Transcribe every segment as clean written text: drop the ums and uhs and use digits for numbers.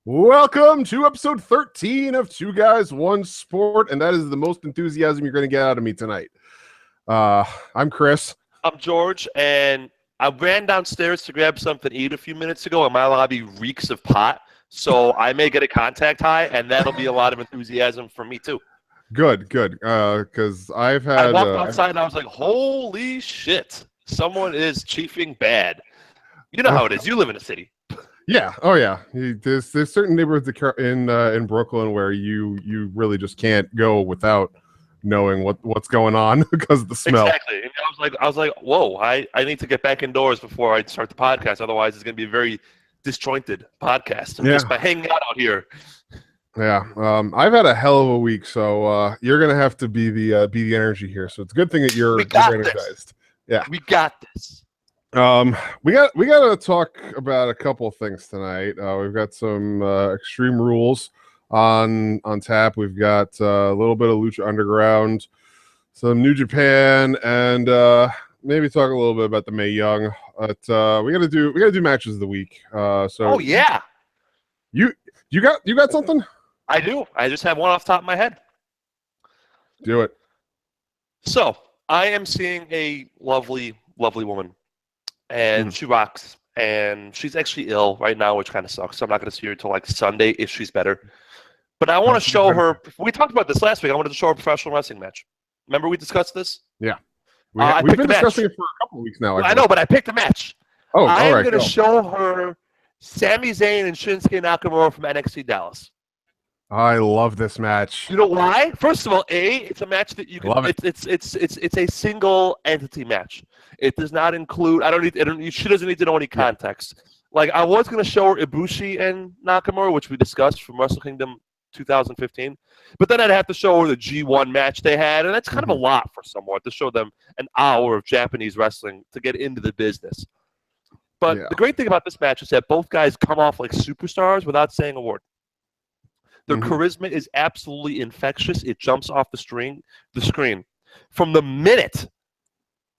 Welcome to episode 13 of Two Guys, One Sport, and that is the most enthusiasm you're going to get out of me tonight. I'm Chris. I'm George, and I ran downstairs to grab something to eat a few minutes ago, and my lobby reeks of pot, so I may get a contact high, and that'll be a lot of enthusiasm for me, too. Good, because I've had... I walked outside, and I was like, holy shit, someone is chiefing bad. You know how it is. You live in a city. Yeah. Oh, yeah. There's certain neighborhoods in Brooklyn where you really just can't go without knowing what's going on because of the smell. Exactly. And I was like, whoa, I need to get back indoors before I start the podcast. Otherwise, it's going to be a very disjointed podcast. Just by hanging out here. Yeah. I've had a hell of a week, so you're going to have to be the energy here. So it's a good thing that you're energized. Yeah. We got this. We got to talk about a couple of things tonight. We've got some Extreme Rules on tap. We've got a little bit of Lucha Underground, some New Japan, and maybe talk a little bit about the Mae Young. But we got to do matches of the week. So yeah, you got something? I do. I just have one off the top of my head. Do it. So I am seeing a lovely woman. And she rocks, and she's actually ill right now, which kind of sucks. So I'm not going to see her until like Sunday if she's better. But I want to show her. We talked about this last week. I wanted to show her a professional wrestling match. Remember we discussed this? Yeah. We've been discussing it for a couple of weeks now. I know, but I picked a match. Oh, I'm going to show her Sami Zayn and Shinsuke Nakamura from NXT Dallas. I love this match. You know why? First of all, it's a match that you can. Love it. It's a single entity match. It does not include. She doesn't need to know any context. Yeah. Like I was going to show her Ibushi and Nakamura, which we discussed from Wrestle Kingdom 2015, but then I'd have to show her the G1 match they had, and that's kind of a lot for someone to show them an hour of Japanese wrestling to get into the business. But the great thing about this match is that both guys come off like superstars without saying a word. Their charisma is absolutely infectious. It jumps off the screen. From the minute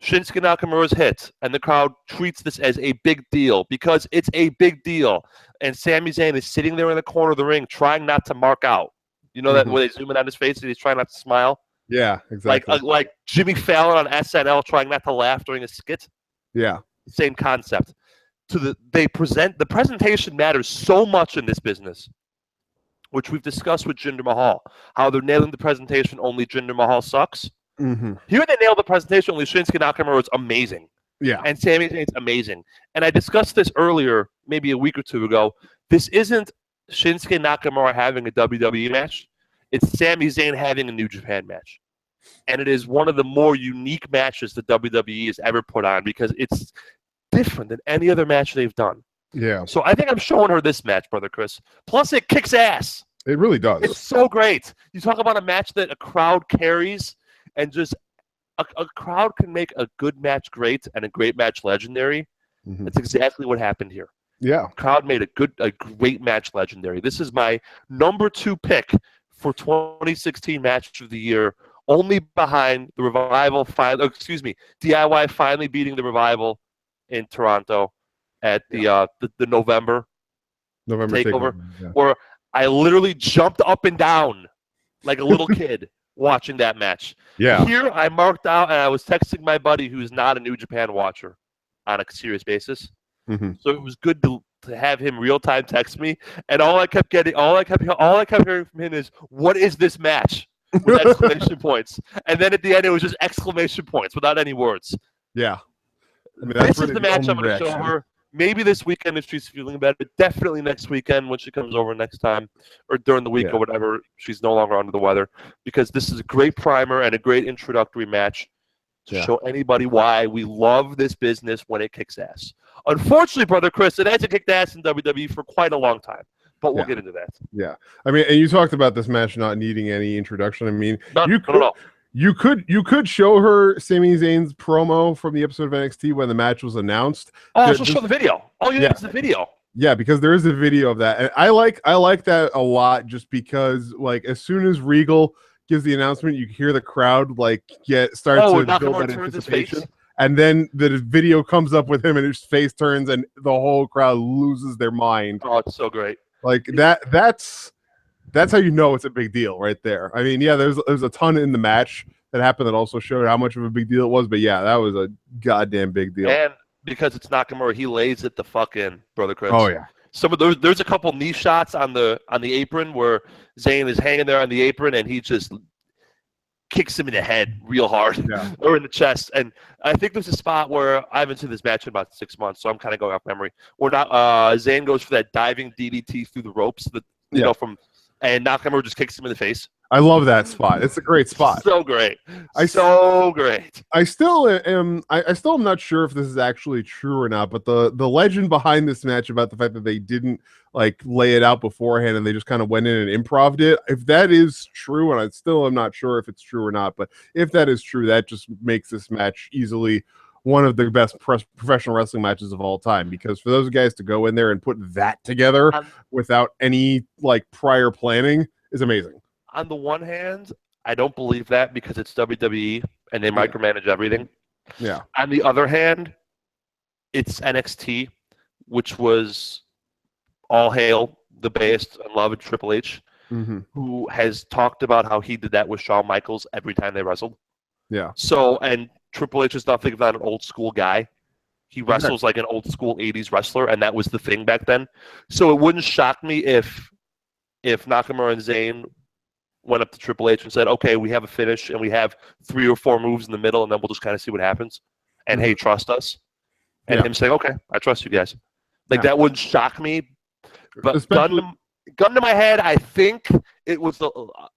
Shinsuke Nakamura's hit, and the crowd treats this as a big deal because it's a big deal. And Sami Zayn is sitting there in the corner of the ring trying not to mark out. You know that where they zoom in on his face and he's trying not to smile? Yeah, exactly. Like Jimmy Fallon on SNL trying not to laugh during a skit? Yeah. Same concept. The presentation matters so much in this business, which we've discussed with Jinder Mahal, how they're nailing the presentation, only Jinder Mahal sucks. Here they nailed the presentation, only Shinsuke Nakamura is amazing. Yeah. And Sami Zayn's amazing. And I discussed this earlier, maybe a week or two ago. This isn't Shinsuke Nakamura having a WWE match. It's Sami Zayn having a New Japan match. And it is one of the more unique matches that WWE has ever put on because it's different than any other match they've done. Yeah. So I think I'm showing her this match, Brother Chris. Plus, it kicks ass. It really does. It's so great. You talk about a match that a crowd carries, and just a crowd can make a good match great and a great match legendary. That's exactly what happened here. Yeah. The crowd made a great match legendary. This is my number 2 pick for 2016 Match of the Year, only behind the Revival. DIY finally beating the Revival in Toronto at the November takeover, where I literally jumped up and down like a little kid watching that match. Yeah. Here I marked out, and I was texting my buddy who's not a New Japan watcher on a serious basis. So it was good to have him real time text me, and all I kept hearing from him is, "What is this match?" with exclamation points, and then at the end it was just exclamation points without any words. Yeah. I mean, this is the match I'm going to show her. Maybe this weekend if she's feeling better. Definitely next weekend when she comes over next time, or during the week or whatever. She's no longer under the weather, because this is a great primer and a great introductory match to show anybody why we love this business when it kicks ass. Unfortunately, Brother Chris, it hasn't kicked ass in WWE for quite a long time, but we'll get into that. Yeah. I mean, and you talked about this match not needing any introduction. I mean, You could show her Sami Zayn's promo from the episode of NXT when the match was announced. Oh, she'll show the video. Oh, yeah, it's the video. Yeah, because there is a video of that, and I like that a lot. Just because, like, as soon as Regal gives the announcement, you hear the crowd start to build that anticipation, and then the video comes up with him, and his face turns, and the whole crowd loses their mind. Oh, it's so great. Like that's how you know it's a big deal right there. I mean, yeah, there's a ton in the match that happened that also showed how much of a big deal it was, but yeah, that was a goddamn big deal. And because it's Nakamura, he lays it the fuck in, brother Chris. Oh yeah. Some of there's a couple knee shots on the apron where Zayn is hanging there on the apron and he just kicks him in the head real hard or in the chest. And I think there's a spot where I haven't seen this match in about 6 months, so I'm kind of going off memory. Where not Zayn goes for that diving DDT through the ropes, you know, and Nakamura just kicks him in the face. I love that spot. It's a great spot. So great. Great. I still am not sure if this is actually true or not, but the legend behind this match about the fact that they didn't like lay it out beforehand and they just kind of went in and improv'd it. If that is true, and I still am not sure if it's true or not, but if that is true, that just makes this match easily one of the best professional wrestling matches of all time, because for those guys to go in there and put that together without any like prior planning is amazing. On the one hand, I don't believe that because it's WWE and they micromanage everything. Yeah. On the other hand, it's NXT, which was all hail the based and loved Triple H, who has talked about how he did that with Shawn Michaels every time they wrestled. Yeah. So, and Triple H is nothing about an old school guy. He wrestles like an old school 80s wrestler, and that was the thing back then. So it wouldn't shock me if Nakamura and Zayn went up to Triple H and said, okay, we have a finish and we have 3 or 4 moves in the middle and then we'll just kind of see what happens. And hey, trust us. And him saying, okay, I trust you guys. Like that wouldn't shock me. But gun to my head, I think it was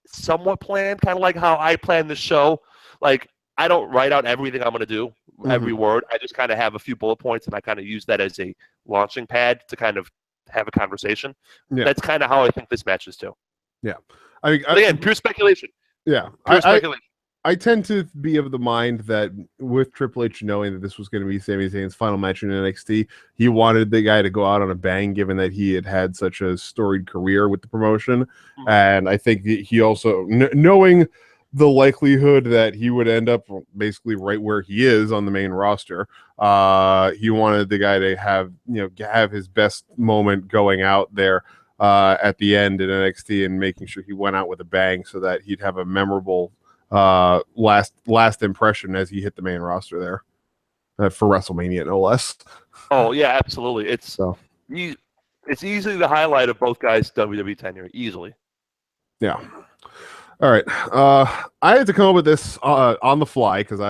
somewhat planned, kind of like how I plan the show. Like I don't write out everything I'm going to do, every word. I just kind of have a few bullet points and I kind of use that as a launching pad to kind of have a conversation. Yeah. That's kind of how I think this match is too. Yeah. Again, pure speculation. Yeah. Pure speculation. I tend to be of the mind that with Triple H knowing that this was going to be Sami Zayn's final match in NXT, he wanted the guy to go out on a bang, given that he had such a storied career with the promotion. And I think he also, knowing the likelihood that he would end up basically right where he is on the main roster, he wanted the guy to have his best moment going out there at the end in NXT and making sure he went out with a bang so that he'd have a memorable last impression as he hit the main roster there for WrestleMania, no less. Oh yeah, absolutely. It's easily the highlight of both guys' WWE tenure, easily. Yeah. All right. I had to come up with this on the fly because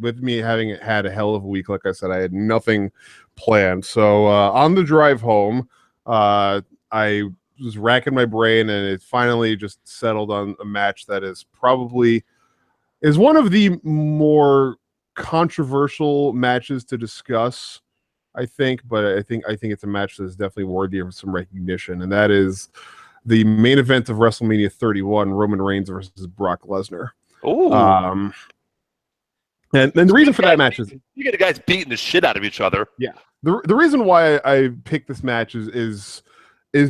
with me having had a hell of a week, like I said, I had nothing planned. So on the drive home, I was racking my brain, and it finally just settled on a match that is one of the more controversial matches to discuss, I think. But I think it's a match that is definitely worthy of some recognition, and that is the main event of WrestleMania 31: Roman Reigns versus Brock Lesnar. Oh. And the reason for that match is you get the guys beating the shit out of each other. Yeah. The reason why I picked this match is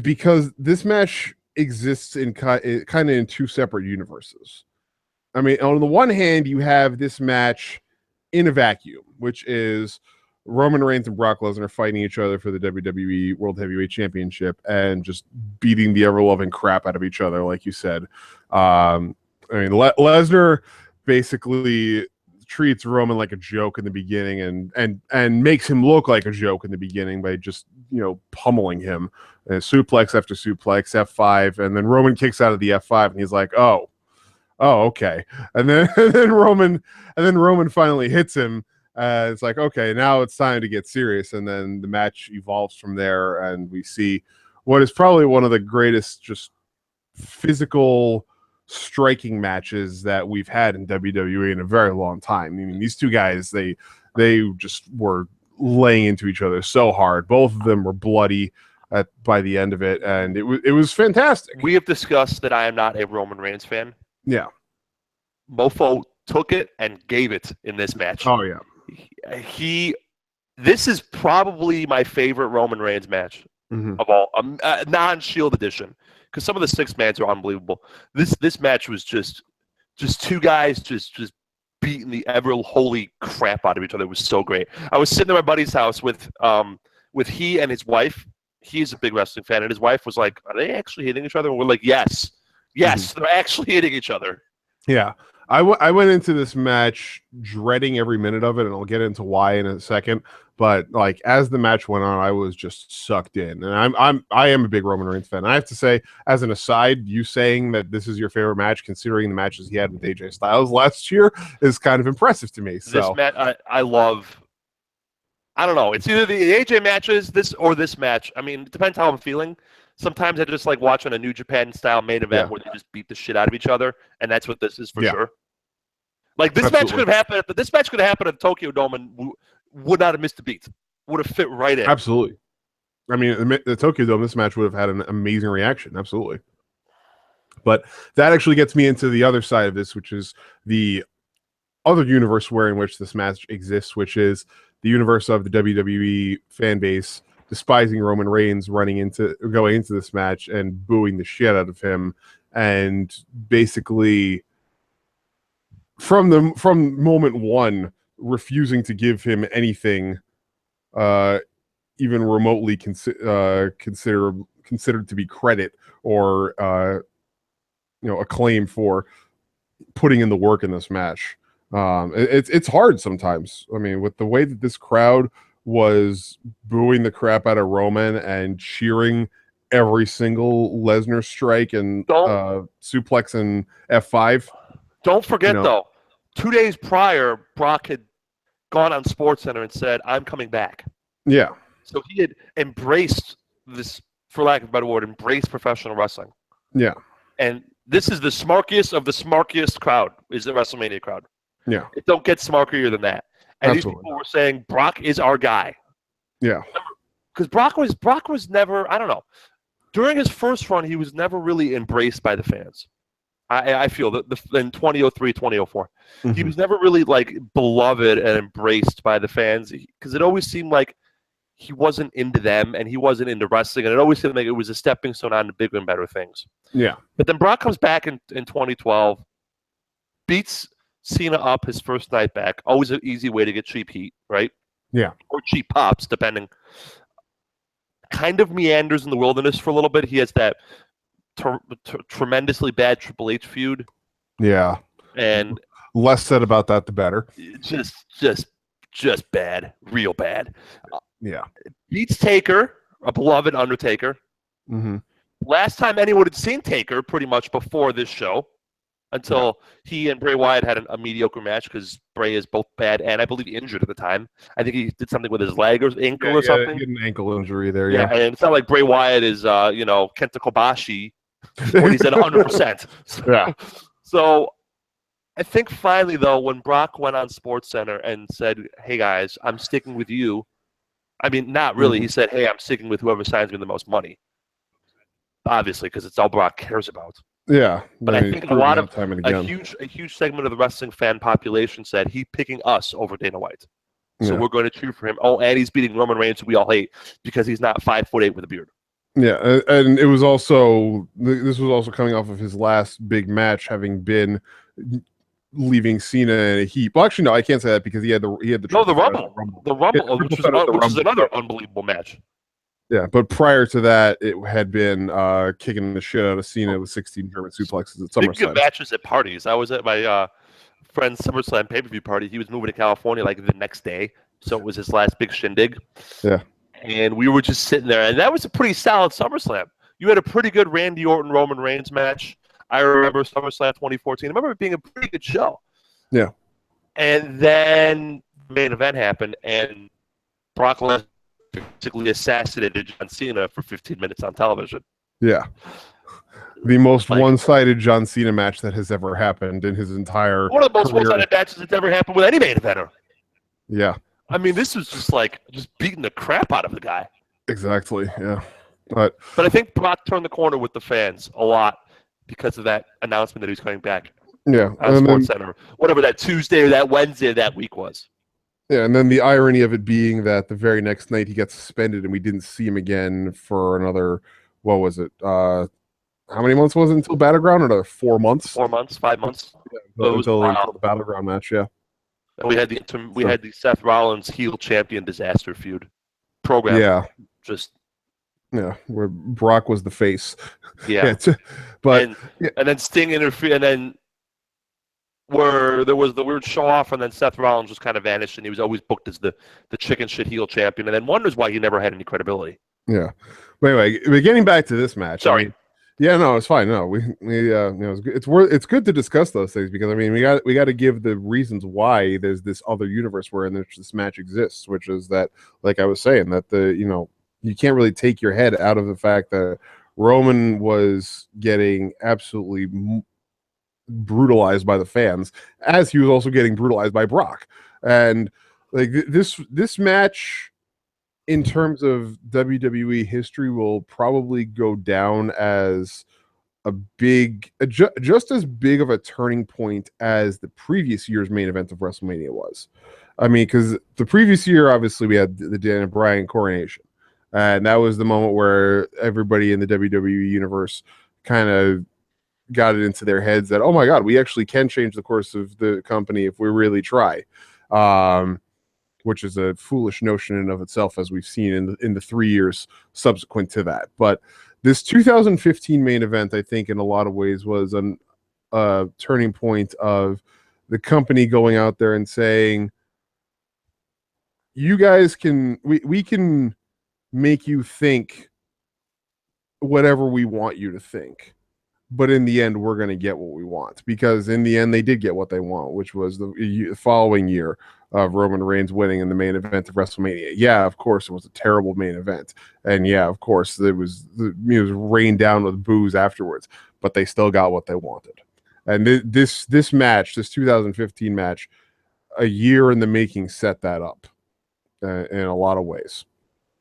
because this match exists in kind of in 2 separate universes. I mean, on the one hand, you have this match in a vacuum, which is Roman Reigns and Brock Lesnar fighting each other for the WWE World Heavyweight Championship and just beating the ever-loving crap out of each other, like you said. I mean, Lesnar basically treats Roman like a joke in the beginning and makes him look like a joke in the beginning by just pummeling him, suplex after suplex, F5, and then Roman kicks out of the F5 and he's like, oh okay, and then Roman finally hits him. It's like, okay, now it's time to get serious, and then the match evolves from there, and we see what is probably one of the greatest just physical striking matches that we've had in WWE in a very long time. I mean, these 2 guys, they just were laying into each other so hard. Both of them were bloody by the end of it, and it was fantastic. We have discussed that I am not a Roman Reigns fan. Yeah. Mofo took it and gave it in this match. Oh yeah. This is probably my favorite Roman Reigns match of all, non-Shield edition, because some of the 6-mans are unbelievable. This match was just 2 guys just beating the ever holy crap out of each other. It was so great. I was sitting at my buddy's house with he and his wife, he's a big wrestling fan, and his wife was like, "Are they actually hitting each other?" And we're like, "Yes, they're actually hitting each other." Yeah. I went into this match dreading every minute of it, and I'll get into why in a second. But like as the match went on, I was just sucked in, and I am a big Roman Reigns fan. I have to say, as an aside, you saying that this is your favorite match, considering the matches he had with AJ Styles last year, is kind of impressive to me. So this match, I love. I don't know. It's either the AJ matches, this match. I mean, it depends how I'm feeling. Sometimes I just like watching a New Japan style main event where they just beat the shit out of each other, and that's what this is for sure. Like this match could have happened, but this match could have happened at the Tokyo Dome and would not have missed a beat. Would have fit right in. Absolutely. I mean, the Tokyo Dome, this match would have had an amazing reaction. Absolutely. But that actually gets me into the other side of this, which is the other universe where in which this match exists, which is the universe of the WWE fan base despising Roman Reigns going into this match and booing the shit out of him, and basically from moment one refusing to give him anything even remotely considered to be credit or acclaim for putting in the work in this match. It's hard sometimes. I mean, with the way that this crowd was booing the crap out of Roman and cheering every single Lesnar strike and suplex and F5. Don't forget, though, 2 days prior, Brock had gone on SportsCenter and said, "I'm coming back." Yeah. So he had embraced this, for lack of a better word, embraced professional wrestling. Yeah. And this is the smarkiest of the smarkiest crowd, is the WrestleMania crowd. Yeah. It don't get smarkier than that. And Absolutely. these people were saying, Brock is our guy. Yeah. Because Brock was never, I don't know. During his first run, he was never really embraced by the fans. I feel that in 2003, 2004, he was never really like beloved and embraced by the fans, because it always seemed like he wasn't into them and he wasn't into wrestling, and it always seemed like it was a stepping stone on to bigger and better things. Yeah. But then Brock comes back in 2012, beats Cena up his first night back. Always an easy way to get cheap heat, right? Yeah. Or cheap pops, depending. Kind of meanders in the wilderness for a little bit. He has that tremendously bad Triple H feud. Yeah. And less said about that, the better. Just bad. Real bad. Yeah. Beats Taker, a beloved Undertaker. Last time anyone had seen Taker pretty much before this show, until he and Bray Wyatt had a mediocre match, because Bray is both bad and I believe injured at the time. I think he did something with his leg or ankle or something. He had an ankle injury there. Yeah, and it's not like Bray Wyatt is Kenta Kobashi when he's at 100%. So I think finally, though, when Brock went on SportsCenter and said, "Hey guys, I'm sticking with you," I mean, not really. He said, "Hey, I'm sticking with whoever signs me the most money." Obviously, because it's all Brock cares about. Yeah, but I think a huge segment of the wrestling fan population said he's picking us over Dana White, so we're going to cheer for him. Oh, and he's beating Roman Reigns, who we all hate, because he's not 5'8" with a beard. Yeah, and it was also this was also coming off of his last big match, having been leaving Cena in a heap. Well, actually, no, I can't say that, because he had the Rumble, which is another unbelievable match. Yeah, but prior to that, it had been kicking the shit out of Cena with 16 German suplexes at SummerSlam. Speaking of matches at parties, I was at my friend's SummerSlam pay-per-view party. He was moving to California like the next day, so it was his last big shindig. Yeah. And we were just sitting there, and that was a pretty solid SummerSlam. You had a pretty good Randy Orton-Roman Reigns match. I remember SummerSlam 2014. I remember it being a pretty good show. Yeah. And then the main event happened, and Brock Lesnar basically assassinated John Cena for 15 minutes on television. Yeah. The most one-sided John Cena match that has ever happened in his entire One of the most career. one-sided matches that's ever happened with any main eventer. Yeah. I mean, this was just beating the crap out of the guy. Exactly, yeah. But I think Brock turned the corner with the fans a lot because of that announcement that he was coming back. Yeah. On SportsCenter. Whatever that Tuesday or that Wednesday that week was. Yeah, and then the irony of it being that the very next night he got suspended and we didn't see him again for another, what was it? How many months was it until Battleground? Another 4 months? 4 months, 5 months. Yeah, until the Battleground match, yeah. And we had the Seth Rollins heel champion disaster feud program. Yeah. Just Yeah, where Brock was the face. Yeah. But and then Sting interfered, and then where there was the weird show off, and then Seth Rollins just kind of vanished, and he was always booked as the chicken shit heel champion, and then wonders why he never had any credibility. Yeah. But anyway, getting back to this match. Sorry. I mean, yeah, no, it's fine. No, we it's good to discuss those things because I mean we got to give the reasons why there's this other universe where in which this match exists, which is that, like I was saying, that you can't really take your head out of the fact that Roman was getting absolutely brutalized by the fans, as he was also getting brutalized by Brock, and like this match, in terms of WWE history, will probably go down as just as big of a turning point as the previous year's main event of WrestleMania was. I mean, because the previous year, obviously, we had the Daniel Bryan coronation, and that was the moment where everybody in the WWE universe kind of got it into their heads that, oh my God, we actually can change the course of the company if we really try. Which is a foolish notion in and of itself, as we've seen in the 3 years subsequent to that. But this 2015 main event, I think, in a lot of ways, was a turning point of the company going out there and saying, "You guys we can make you think whatever we want you to think." But in the end, we're going to get what we want, because in the end, they did get what they want, which was the following year of Roman Reigns winning in the main event of WrestleMania. Yeah, of course, it was a terrible main event. And yeah, of course, it was rained down with booze afterwards, but they still got what they wanted. And this match, this 2015 match, a year in the making, set that up in a lot of ways,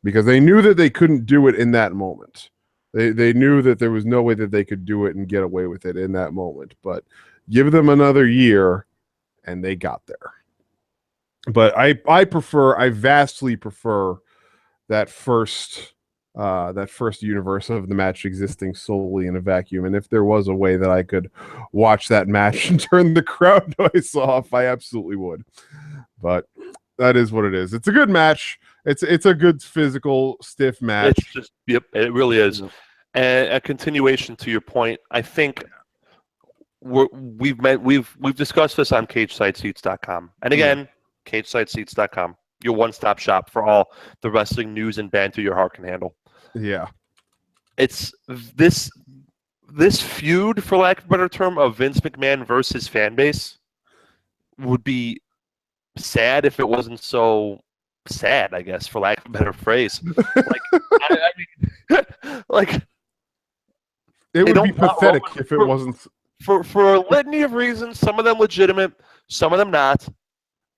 because they knew that they couldn't do it in that moment. They knew that there was no way that they could do it and get away with it in that moment. But give them another year, and they got there. But I vastly prefer that first universe of the match existing solely in a vacuum. And if there was a way that I could watch that match and turn the crowd noise off, I absolutely would. But that is what it is. It's a good match. It's a good physical, stiff match. It's just, yep, it really is. And a continuation to your point, I think we've discussed this on CageSideSeats.com, and again, CageSideSeats.com, your one-stop shop for all the wrestling news and banter your heart can handle. Yeah, it's this feud, for lack of a better term, of Vince McMahon versus fan base would be sad if it wasn't so sad, I guess, for lack of a better phrase. Like, it would be pathetic if it wasn't. For a litany of reasons, some of them legitimate, some of them not.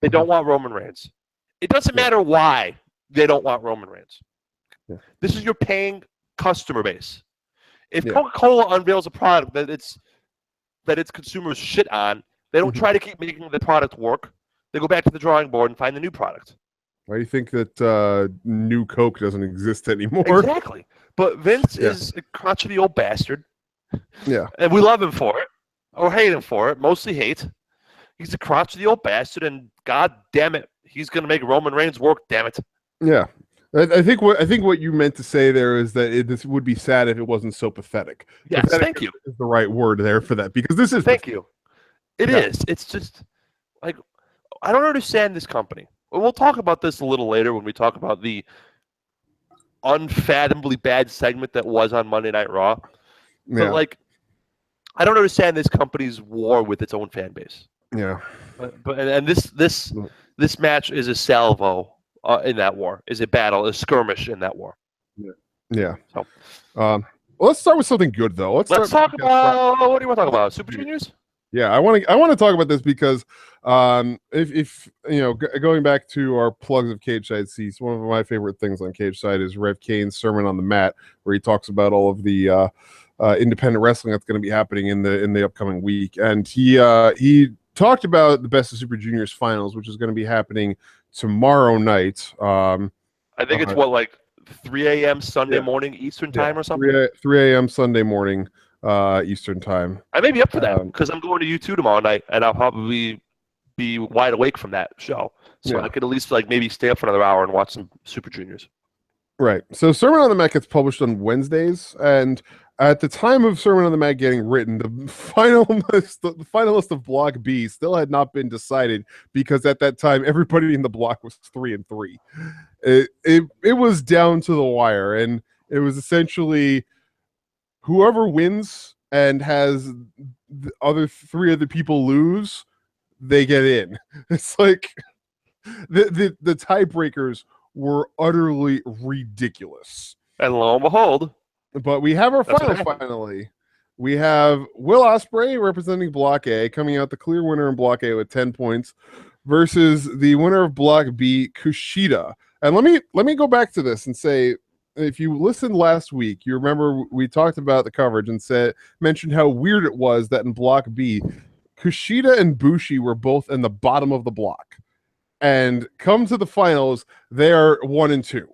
They don't want Roman Reigns. It doesn't matter why they don't want Roman Reigns. Yeah. This is your paying customer base. If Coca-Cola unveils a product that its consumers shit on, they don't try to keep making the product work. They go back to the drawing board and find a new product. Why do you think that new Coke doesn't exist anymore? Exactly. But Vince is a crotchety old bastard. Yeah. And we love him for it, or hate him for it. Mostly hate. He's a crotchety old bastard, and God damn it, he's going to make Roman Reigns work, damn it. Yeah. I think what you meant to say there is that this would be sad if it wasn't so pathetic. Yes, pathetic thank you. Is the right word there for that, because this is Thank you. It is. It's just, like, I don't understand this company. We'll talk about this a little later when we talk about the unfathomably bad segment that was on Monday Night Raw. But, like, I don't understand this company's war with its own fan base. Yeah. But this match is a salvo in that war, is a battle, a skirmish in that war. Yeah. So, let's start with something good, though. Let's talk about, what do you want to talk about? Super Juniors? Yeah, I want to talk about this because if going back to our plugs of Cage Side Seats, one of my favorite things on Cage Side is Rev Kane's Sermon on the Mat, where he talks about all of the independent wrestling that's going to be happening in the upcoming week, and he talked about the Best of Super Juniors finals, which is going to be happening tomorrow night. I think it's 3 a.m. Sunday morning Eastern time or something. 3 a.m. Sunday morning. Eastern time. I may be up for that because I'm going to U2 tomorrow night, and I'll probably be wide awake from that show, so I could at least maybe stay up for another hour and watch some Super Juniors. Right. So Sermon on the Mat gets published on Wednesdays, and at the time of Sermon on the Mat getting written, the finalist of Block B still had not been decided because at that time everybody in the block was 3-3. It was down to the wire, and it was essentially whoever wins and has the other three other people lose, they get in. It's like the tiebreakers were utterly ridiculous. And lo and behold, but we have our finals finally. We have Will Ospreay representing Block A, coming out the clear winner in Block A with 10 points, versus the winner of Block B, Kushida. And let me go back to this and say, if you listened last week, you remember we talked about the coverage and mentioned how weird it was that in Block B, Kushida and Bushi were both in the bottom of the block. And come to the finals, they are 1 and 2.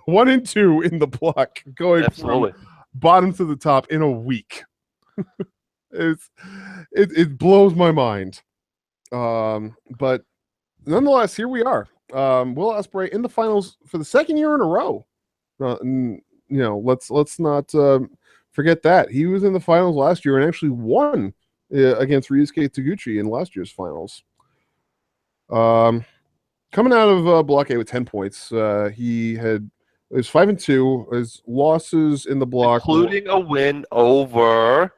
1 and 2 in the block, going from bottom to the top in a week. It blows my mind. But nonetheless, here we are. Will Ospreay in the finals for the second year in a row. Let's not forget that he was in the finals last year and actually won against Ryusuke Taguchi in last year's finals. Coming out of Block A with 10 points, he was 5-2. His losses in the block, including a win over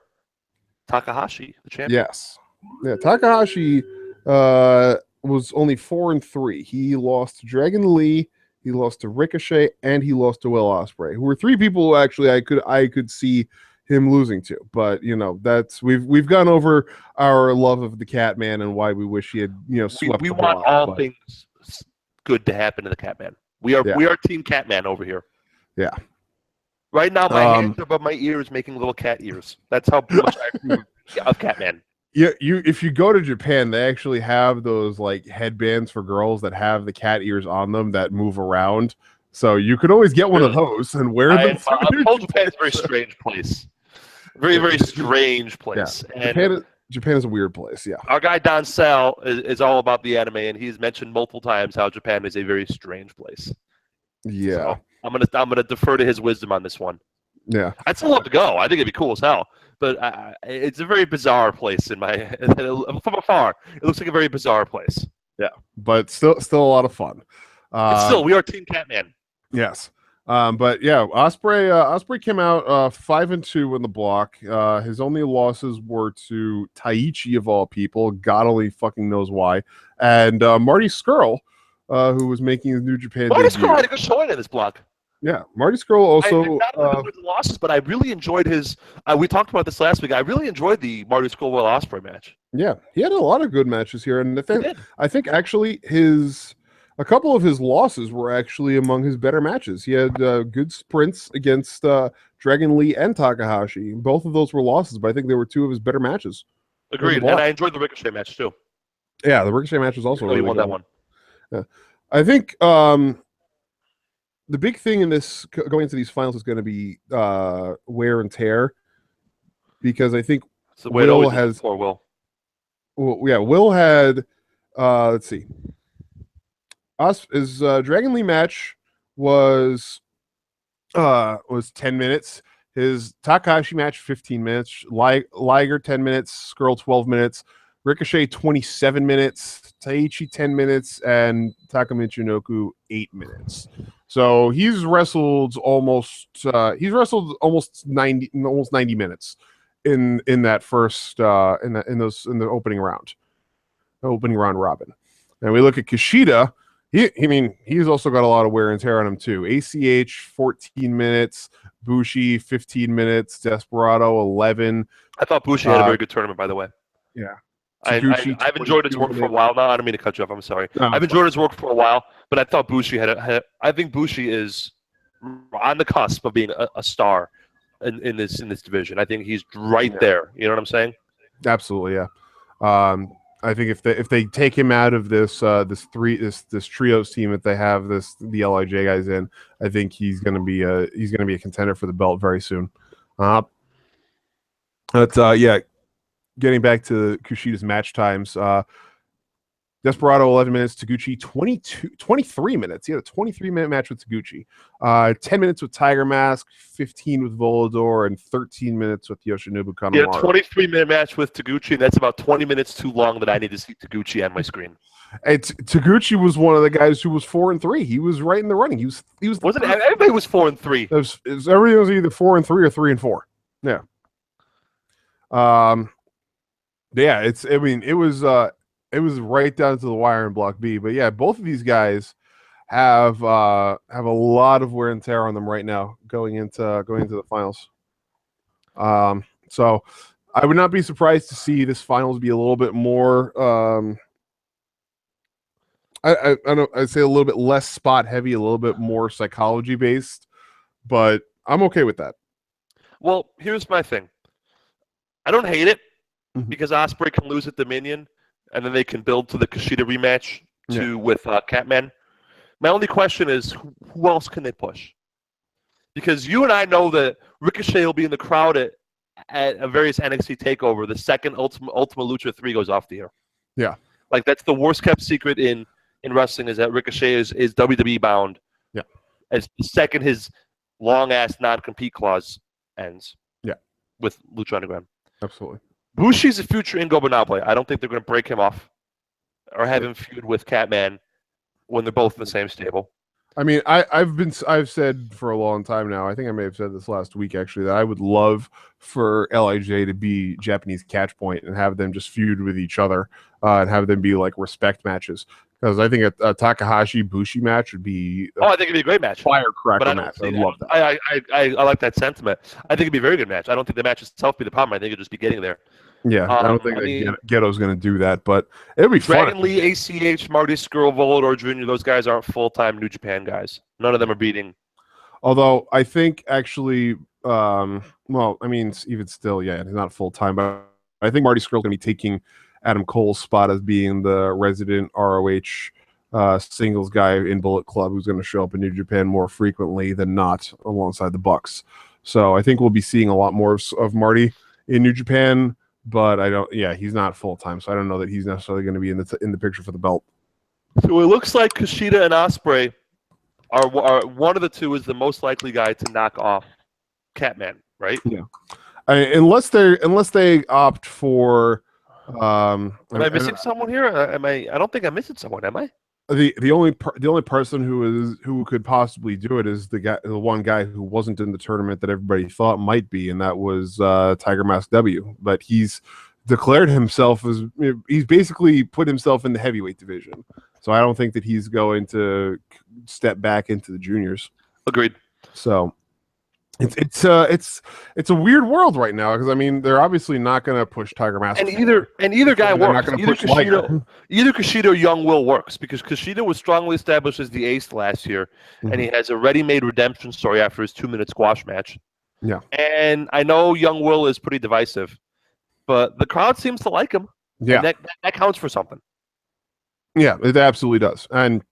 Takahashi, the champion. Yes, yeah. Takahashi was only 4-3. He lost to Dragon Lee, he lost to Ricochet, and he lost to Will Ospreay, who were 3 people who actually I could see him losing to. But that's we've gone over our love of the Catman and why we wish he had swept. We want all things good to happen to the Catman. We are Team Catman over here. Yeah. Right now, my hands are above my ears, making little cat ears. That's how much I approve of Catman. Yeah, if you go to Japan, they actually have those like headbands for girls that have the cat ears on them that move around. So you could always get one of those and wear them. Japan's a very strange place. Very, very strange place. Yeah. Japan is a weird place. Yeah. Our guy Don Sal is all about the anime, and he's mentioned multiple times how Japan is a very strange place. Yeah. So I'm gonna defer to his wisdom on this one. Yeah. I'd still love to go. I think it'd be cool as hell. But it's a very bizarre place from afar. It looks like a very bizarre place. Yeah, but still a lot of fun. We are Team Catman. Yes. But yeah, Ospreay came out 5-2 in the block. His only losses were to Taichi of all people. God only fucking knows why. And Marty Scurll, who was making his New Japan Marty debut. Scurll had a good showing in this block. Yeah, Marty Scurll also. Not only the losses, but I really enjoyed his. We talked about this last week. I really enjoyed the Marty Scurll Will Ospreay match. Yeah, he had a lot of good matches here, and I think actually a couple of his losses were actually among his better matches. He had good sprints against Dragon Lee and Takahashi. Both of those were losses, but I think they were 2 of his better matches. Agreed, and I enjoyed the Ricochet match too. Yeah, the Ricochet match was also really won good. That one. Yeah, I think the big thing in this going into these finals is going to be wear and tear, because I think Will has. Will had. Let's see. His Dragon Lee match was 10 minutes. His Takahashi match 15 minutes. Liger 10 minutes. Scurll 12 minutes. Ricochet 27 minutes. Taichi 10 minutes, and Taka Michinoku 8 minutes. So he's wrestled almost 90 minutes in that first in the opening round robin. And we look at Kushida. He's also got a lot of wear and tear on him too. ACH 14 minutes, Bushi 15 minutes, Desperado 11. I thought Bushi had a very good tournament, by the way. Yeah. I've enjoyed his work for a while now. I don't mean to cut you off. I'm sorry. No, I've enjoyed his work for a while, but I thought Bushi I think Bushi is on the cusp of being a star in this division. I think he's right there. You know what I'm saying? Absolutely, yeah. I think if they take him out of this trios team that they have the LIJ guys in, I think he's gonna be a contender for the belt very soon. But yeah. Getting back to Kushida's match times, Desperado 11 minutes, Taguchi 23 minutes. He had a 23-minute match with Taguchi. 10 minutes with Tiger Mask, 15 with Volador, and 13 minutes with Yoshinobu Kanemaru. He had a 23-minute match with Taguchi, and that's about 20 minutes too long that I need to see Taguchi on my screen. Taguchi was one of the guys who was 4-3. He was right in the running. He was. Wasn't everybody was 4-3? Everything was either 4-3 or 3-4. Yeah. Yeah. It was right down to the wire in Block B. But yeah, both of these guys have a lot of wear and tear on them right now going into the finals. So I would not be surprised to see this finals be a little bit more. I'd say a little bit less spot heavy, a little bit more psychology based, but I'm okay with that. Well, here's my thing. I don't hate it because Ospreay can lose at Dominion, and then they can build to the Kushida rematch with Catman. My only question is, who else can they push? Because you and I know that Ricochet will be in the crowd at a various NXT takeover the second Ultima Lucha 3 goes off the air. Yeah. Like, that's the worst kept secret in wrestling, is that Ricochet is WWE bound. Yeah. As the second his long ass non-compete clause ends. Yeah. With Lucha Underground. Absolutely. Bushi's a future Ingobernable. I don't think they're going to break him off or have him feud with Catman when they're both in the same stable. I mean, I've said for a long time now, I think I may have said this last week actually, that I would love for LIJ to be Japanese Catch Point and have them just feud with each other and have them be like respect matches. Because I think a Takahashi Bushi match would be I think it'd be a great match. Firecracker match. I love that. I like that sentiment. I think it'd be a very good match. I don't think the match itself be the problem. I think it'd just be getting there. Yeah, I don't think Ghetto's going to do that, but it'll be fun. Dragon Lee, ACH, Marty Scurll, Volador Jr., those guys aren't full-time New Japan guys. None of them are beating. Although I think actually, well, I mean, even still, yeah, he's not full-time, but I think Marty Scurll's going to be taking Adam Cole's spot as being the resident ROH singles guy in Bullet Club, who's going to show up in New Japan more frequently than not alongside the Bucks. So I think we'll be seeing a lot more of Marty in New Japan. But he's not full time, so I don't know that he's necessarily going to be in the picture for the belt. So it looks like Kushida and Ospreay are one of the two is the most likely guy to knock off Catman, right? Yeah, unless they opt for. Am I missing someone here? I don't think I'm missing someone. Am I? The only person who could possibly do it is the one guy who wasn't in the tournament that everybody thought might be, and that was Tiger Mask W. But he's declared himself as he's basically put himself in the heavyweight division. So I don't think that he's going to step back into the juniors. Agreed. So it's a weird world right now because I mean they're obviously not going to push Tiger Mask, and either guy works. Either Kushida or Young Will works because Kushida was strongly established as the ace last year, and he has a ready-made redemption story after his 2-minute squash match. Yeah, and I know Young Will is pretty divisive, but the crowd seems to like him. Yeah, and that counts for something. Yeah, it absolutely does, and.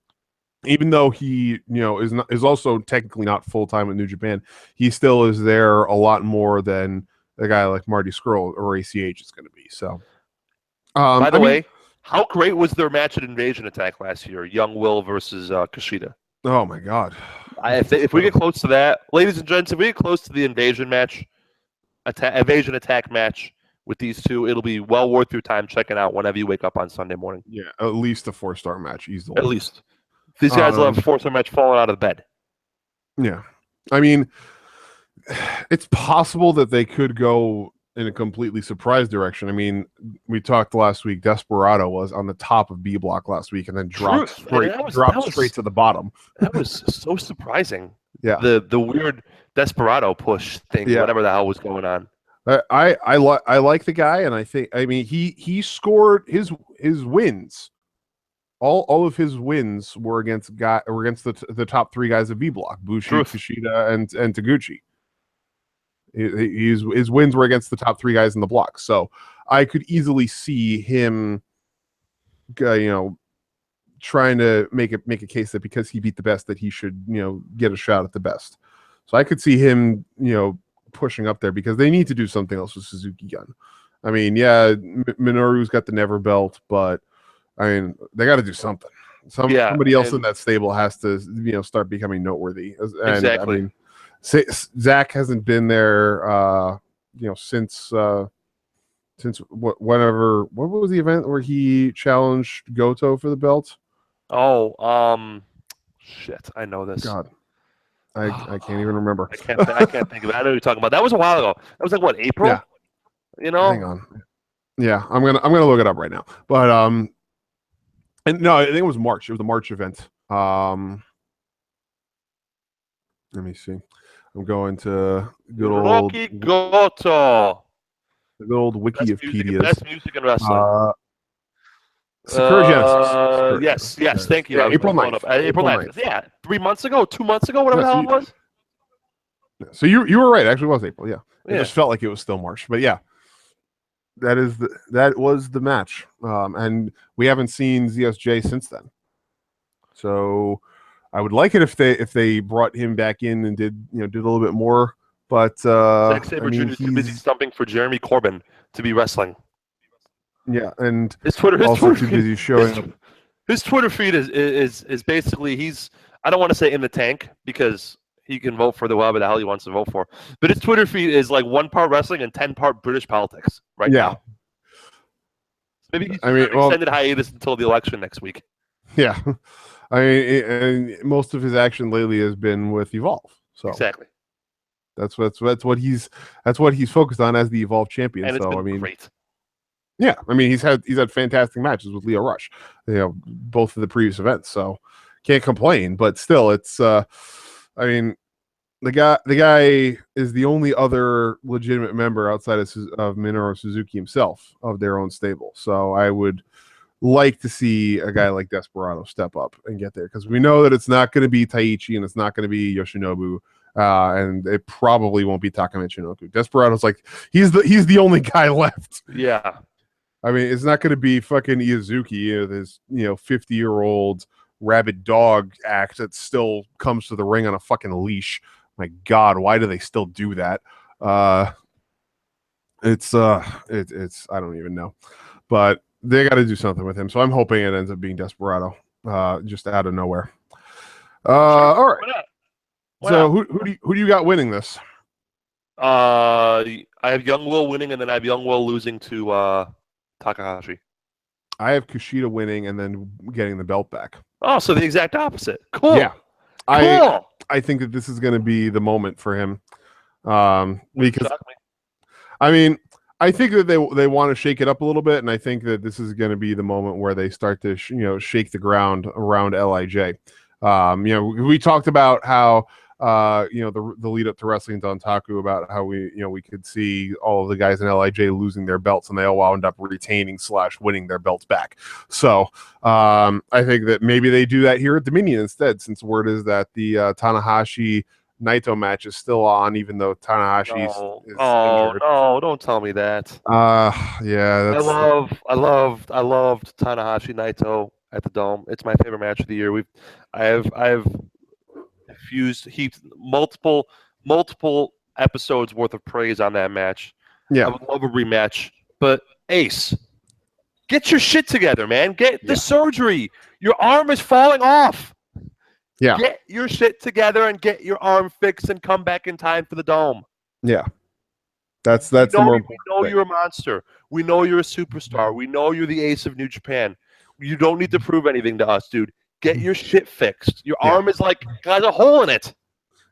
Even though he, is also technically not full time in New Japan, he still is there a lot more than a guy like Marty Scurll or ACH is going to be. So, by the way, how great was their match at Invasion Attack last year? Young Will versus Kushida. Oh my God! If we get close to that, ladies and gents, if we get close to the Invasion Attack match with these two, it'll be well worth your time checking out whenever you wake up on Sunday morning. Yeah, at least a 4-star match, easily. At least. These guys will have a 4-star match falling out of bed. Yeah. I mean, it's possible that they could go in a completely surprise direction. I mean, we talked last week, Desperado was on the top of B Block last week and then dropped straight to the bottom. That was so surprising. Yeah. The weird Desperado push thing, whatever the hell was going on. I like the guy, and he scored his wins. All of his wins were against the top 3 guys of B Block: Bushi, Kushida, and Taguchi. His wins were against the top 3 guys in the block. So I could easily see him, trying to make a case that because he beat the best that he should, get a shot at the best. So I could see him, pushing up there because they need to do something else with Suzuki Gun. I mean, yeah, Minoru's got the Never belt, but I mean, they got to do something. Somebody else in that stable has to, start becoming noteworthy. And exactly. I mean, Zach hasn't been there, since what was the event where he challenged Goto for the belt? Oh, shit, I know this. God, I can't even remember. I can't think of it. I know what you're talking about. That was a while ago. That was like what, April? Yeah. Hang on. Yeah, I'm gonna look it up right now. But and no, I think it was March. It was a March event. Let me see. I'm going to good old Goto. The good old wiki of Pedias. Best music in wrestling. Sakura Genesis. Yes. Thank you. Yeah, April 9th. April 9th. Yeah, 3 months ago, 2 months ago, whatever the hell it was. So you were right. Actually, it was April. Yeah, it just felt like it was still March. But yeah, that was the match. And we haven't seen ZSJ since then. So I would like it if they brought him back in and did a little bit more. But Zack Sabre Jr. is too busy stumping for Jeremy Corbin to be wrestling. Yeah, and his Twitter too busy showing. His Twitter feed is basically I don't want to say in the tank because he can vote for whatever the hell he wants to vote for, but his Twitter feed is like 1 part wrestling and 10 part British politics now. Maybe he's extended hiatus until the election next week. Yeah, I mean, and most of his action lately has been with Evolve. So exactly. That's what he's focused on as the Evolve champion. And it's been great. Yeah, I mean he's had fantastic matches with Leo Rush, both of the previous events. So can't complain. But still, it's I mean the guy is the only other legitimate member outside of Minoru Suzuki himself of their own stable. So I would like to see a guy like Desperado step up and get there because we know that it's not going to be Taichi and it's not going to be Yoshinobu. And it probably won't be Taka Michinoku. Desperado's like he's the only guy left. Yeah. I mean, it's not going to be fucking Iizuki, this 50-year-old rabid dog act that still comes to the ring on a fucking leash. My God, why do they still do that? It's I don't even know, but they got to do something with him. So I'm hoping it ends up being Desperado, just out of nowhere. All right. So who do you got winning this? I have Young Will winning, and then I have Young Will losing to Takahashi. I have Kushida winning and then getting the belt back. Oh, so the exact opposite. Cool. Yeah. Cool. I think that this is going to be the moment for him. Because I mean, I think that they want to shake it up a little bit, and I think that this is going to be the moment where they start to shake the ground around LIJ. We talked about how the lead up to Wrestling Dontaku about how we could see all of the guys in LIJ losing their belts and they all wound up retaining / winning their belts back. So I think that maybe they do that here at Dominion instead, since word is that the Tanahashi Naito match is still on, even though Tanahashi is injured. No, don't tell me that. Yeah, I loved Tanahashi Naito at the Dome. It's my favorite match of the year. I have fused multiple episodes worth of praise on that match. Yeah, I would love a rematch, but Ace, get your shit together, man. Get the surgery. Your arm is falling off. Yeah, get your shit together and get your arm fixed and come back in time for the Dome. Yeah, that's the more important We know thing. You're a monster. We know you're a superstar. We know you're the ace of New Japan. You don't need to prove anything to us, dude. Get your shit fixed. Your arm is has a hole in it.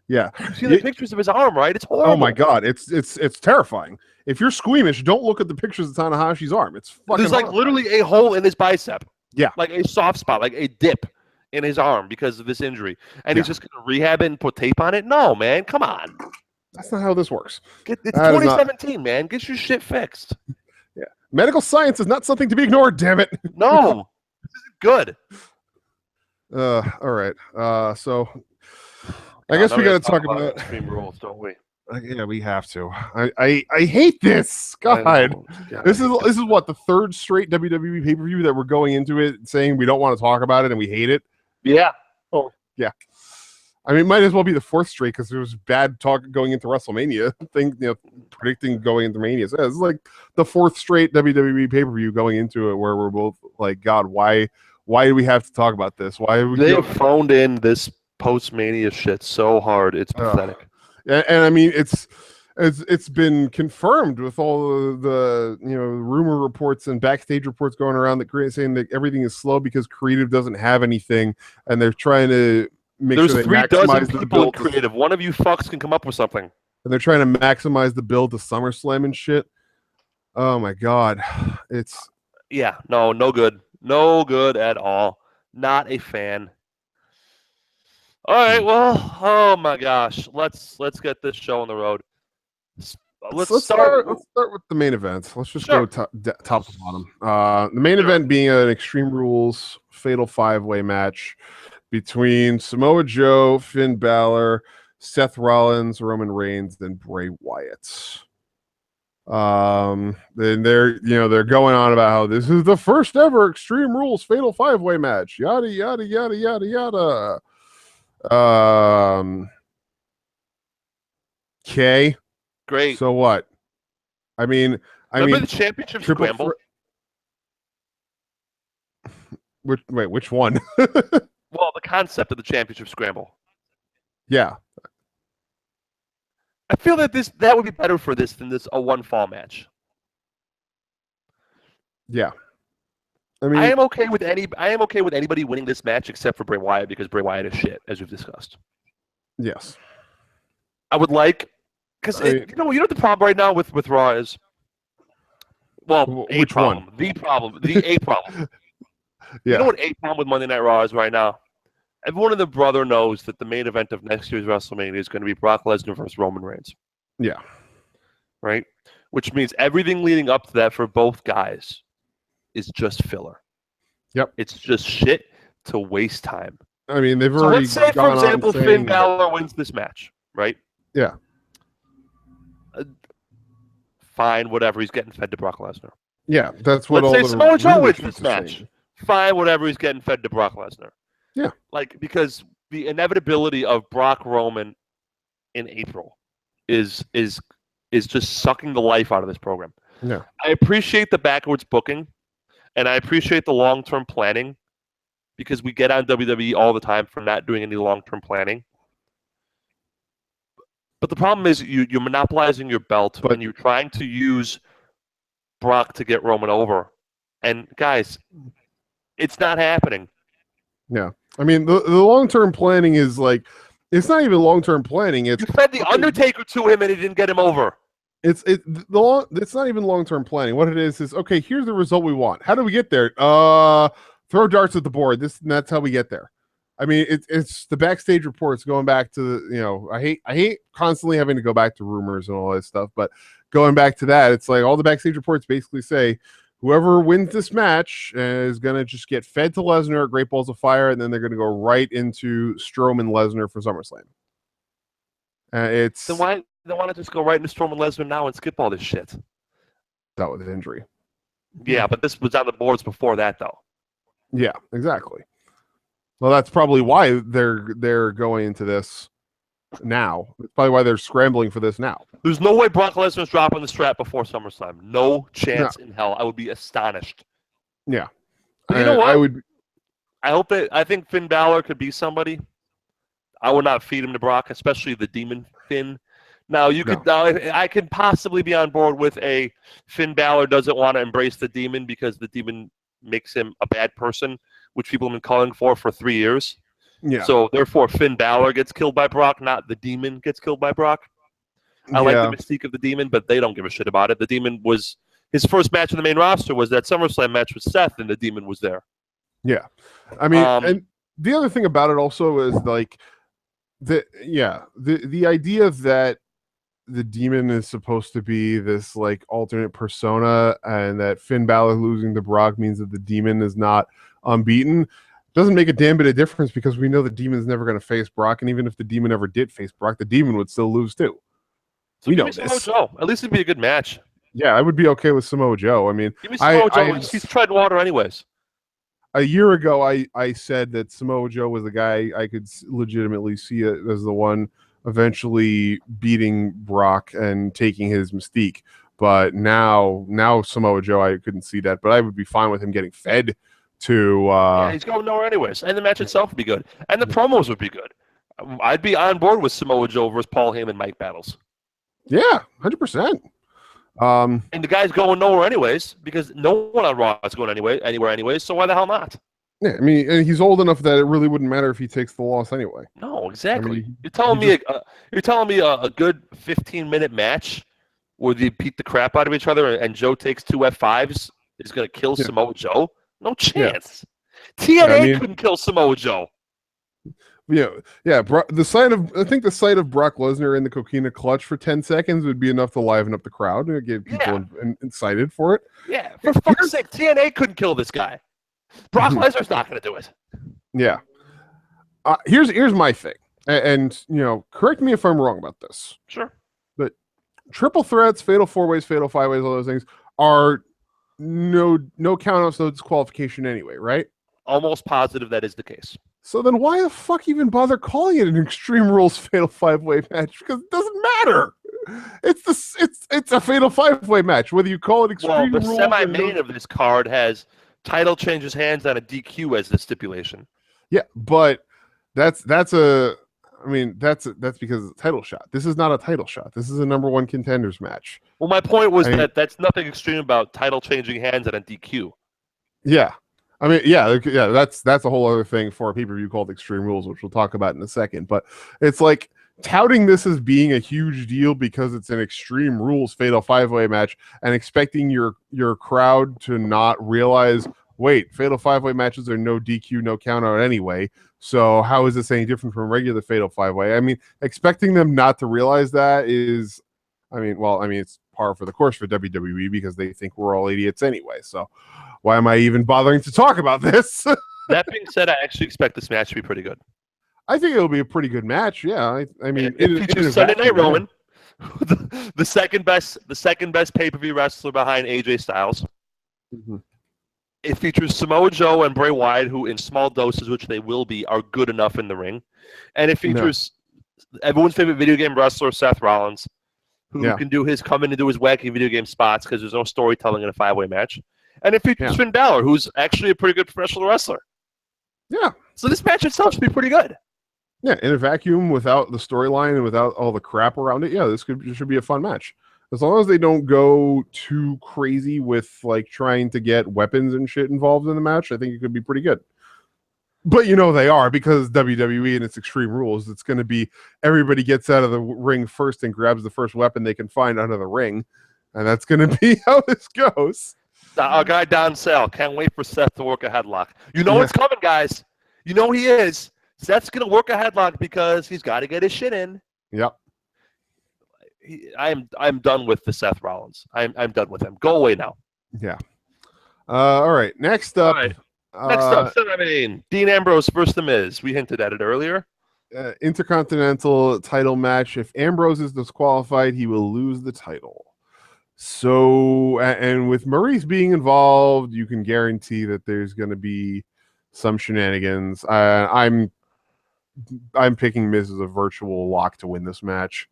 Yeah, You've seen the pictures of his arm, right? It's horrible. Oh my God, it's terrifying. If you're squeamish, don't look at the pictures of Tanahashi's arm. It's fucking. There's like literally a hole in his bicep. Yeah, like a soft spot, like a dip in his arm because of this injury, and he's just gonna rehab it and put tape on it. No, man, come on. That's not how this works. It's 2017, man. Get your shit fixed. Yeah, medical science is not something to be ignored. Damn it. No, this is good. All right. So I guess we got to talk about Extreme Rules, don't we? Yeah, we have to. I hate this. God. This is what, the third straight WWE pay-per-view that we're going into it saying we don't want to talk about it and we hate it. Yeah. Oh, yeah. I mean, it might as well be the fourth straight because there was bad talk going into WrestleMania. Predicting going into Mania. So it's like the fourth straight WWE pay-per-view going into it, where we're both like, God, why do we have to talk about this? Why are we? They have phoned in this post-Mania shit so hard. It's pathetic. And I mean, it's been confirmed with all the rumor reports and backstage reports going around that saying that everything is slow because creative doesn't have anything, and they're trying to make sure they maximize the build. Creative. One of you fucks can come up with something. And they're trying to maximize the build to SummerSlam and shit. Oh my God, it's no good, no good at all. Not a fan. All right, well, oh my gosh, let's get this show on the road. Let's start with the main event. Let's just go top to bottom. The main event being an Extreme Rules Fatal 5-Way match between Samoa Joe, Finn Balor, Seth Rollins, Roman Reigns, and Bray Wyatt. Then they're going on about how this is the first ever Extreme Rules Fatal 5-Way match. Yada yada yada yada yada. Okay. Great. So what? I mean, remember the championship scramble? Which one? Well, the concept of the championship scramble. Yeah. I feel that that would be better for this than a one-fall match. Yeah. I mean, I am okay with anybody winning this match except for Bray Wyatt because Bray Wyatt is shit, as we've discussed. Yes. I would like, because you know what the problem right now with Raw is. Well, which problem, one? the problem, a problem. Yeah. You know what a problem with Monday Night Raw is right now? Everyone and their brother knows that the main event of next year's WrestleMania is going to be Brock Lesnar versus Roman Reigns. Yeah. Right? Which means everything leading up to that for both guys is just filler. Yep. It's just shit to waste time. I mean, they've already. So let's say, for example, Finn Balor wins this match, right? Yeah. Fine, whatever. He's getting fed to Brock Lesnar. Yeah, that's what. Let's say Samoa Joe wins this match. Fine, whatever. He's getting fed to Brock Lesnar. Yeah. Because the inevitability of Brock Roman in April is just sucking the life out of this program. Yeah. I appreciate the backwards booking, and I appreciate the long-term planning, because we get on WWE all the time for not doing any long-term planning. But the problem is you're monopolizing your belt and you're trying to use Brock to get Roman over. And guys, it's not happening. Yeah. I mean, the long-term planning is like, it's not even long-term planning. It's you fed the Undertaker to him and he didn't get him over. It's not even long-term planning. What it is okay, here's the result we want. How do we get there? Throw darts at the board. That's how we get there. I mean, it's the backstage reports going back to the, I hate constantly having to go back to rumors and all that stuff, but going back to that, it's like all the backstage reports basically say whoever wins this match is going to just get fed to Lesnar at Great Balls of Fire, and then they're going to go right into Strowman Lesnar for SummerSlam. Then why not just go right into Strowman Lesnar now and skip all this shit? That was an injury. Yeah, but this was on the boards before that, though. Yeah, exactly. Well, that's probably why they're going into this now. That's probably why they're scrambling for this now. There's no way Brock Lesnar's dropping the strap before SummerSlam. No chance in hell. I would be astonished. Yeah. But you know what? I think Finn Balor could be somebody. I would not feed him to Brock, especially the Demon Finn. Now I could possibly be on board with a Finn Balor doesn't want to embrace the Demon because the Demon makes him a bad person, which people have been calling for 3 years. Yeah. So therefore, Finn Balor gets killed by Brock, not the Demon gets killed by Brock. I like the mystique of the Demon, but they don't give a shit about it. The Demon was his first match in the main roster was that SummerSlam match with Seth, and the Demon was there. Yeah, I mean, and the other thing about it also is like the idea that the Demon is supposed to be this like alternate persona, and that Finn Balor losing to Brock means that the Demon is not unbeaten doesn't make a damn bit of difference, because we know the Demon's never going to face Brock, and even if the Demon ever did face Brock, the Demon would still lose too. So we know this. Samoa Joe. At least it'd be a good match. Yeah, I would be okay with Samoa Joe. I mean, give me Samoa Joe. He's treading water anyways. a year ago, I said that Samoa Joe was the guy I could legitimately see it as the one eventually beating Brock and taking his mystique. But now Samoa Joe, I couldn't see that. But I would be fine with him getting fed to. Yeah, he's going nowhere anyways, and the match itself would be good, and the promos would be good. I'd be on board with Samoa Joe versus Paul Heyman Mike battles. Yeah, 100%. And the guy's going nowhere anyways because no one on Raw is going anywhere anyways. So why the hell not? Yeah, I mean, and he's old enough that it really wouldn't matter if he takes the loss anyway. No, exactly. I mean, you're telling me a good 15-minute match where they beat the crap out of each other and Joe takes 2 F5s is going to kill Samoa Joe? No chance. Yeah. TNA couldn't kill Samoa Joe. Yeah. The sight of Brock Lesnar in the Coquina Clutch for 10 seconds would be enough to liven up the crowd and get people excited for it. Yeah, for fuck's sake, TNA couldn't kill this guy. Brock Lesnar's not going to do it. Yeah. Here's my thing, and correct me if I'm wrong about this. Sure. But triple threats, fatal 4-ways, fatal 5-ways, all those things are no countouts, no disqualification anyway, right? Almost positive that is the case. So then why the fuck even bother calling it an Extreme Rules fatal 5-way match? Because it doesn't matter. It's a fatal 5-way match, whether you call it Extreme Rules. Well, the semi-main of this card has title changes hands on a DQ as the stipulation. Yeah, but that's because it's a title shot. This is not a title shot. This is a number 1 contenders match. Well, my point was that's nothing extreme about title changing hands on a DQ. Yeah. I mean, that's a whole other thing for a pay-per-view called Extreme Rules, which we'll talk about in a second. But it's like touting this as being a huge deal because it's an Extreme Rules fatal 5-way match and expecting your crowd to not realize, wait, fatal 5-way matches are no DQ, no count out anyway. So how is this any different from regular fatal 5-way? I mean, expecting them not to realize that is, it's par for the course for WWE because they think we're all idiots anyway. So why am I even bothering to talk about this? That being said, I actually expect this match to be pretty good. I think it'll be a pretty good match. Yeah, I mean, it features Sunday Night Roman, the second best pay-per-view wrestler behind AJ Styles. Mm-hmm. It features Samoa Joe and Bray Wyatt, who in small doses, which they will be, are good enough in the ring. And it features everyone's favorite video game wrestler, Seth Rollins, who can come in and do his wacky video game spots because there's no storytelling in a 5-way match. And it features Finn Balor, who's actually a pretty good professional wrestler. Yeah. So this match itself should be pretty good. Yeah, in a vacuum, without the storyline and without all the crap around it, this should be a fun match. As long as they don't go too crazy with like trying to get weapons and shit involved in the match, I think it could be pretty good. But they are, because WWE and its Extreme Rules, it's going to be everybody gets out of the ring first and grabs the first weapon they can find under the ring. And that's going to be how this goes. Our guy Don Sale can't wait for Seth to work a headlock. It's coming, guys. He is. Seth's going to work a headlock because he's got to get his shit in. Yep. I'm done with the Seth Rollins. I'm done with him. Go away now. Yeah. All right. Next up. Dean Ambrose versus The Miz. We hinted at it earlier. Intercontinental title match. If Ambrose is disqualified, he will lose the title. So, and with Maurice being involved, you can guarantee that there's going to be some shenanigans. I'm picking Miz as a virtual lock to win this match.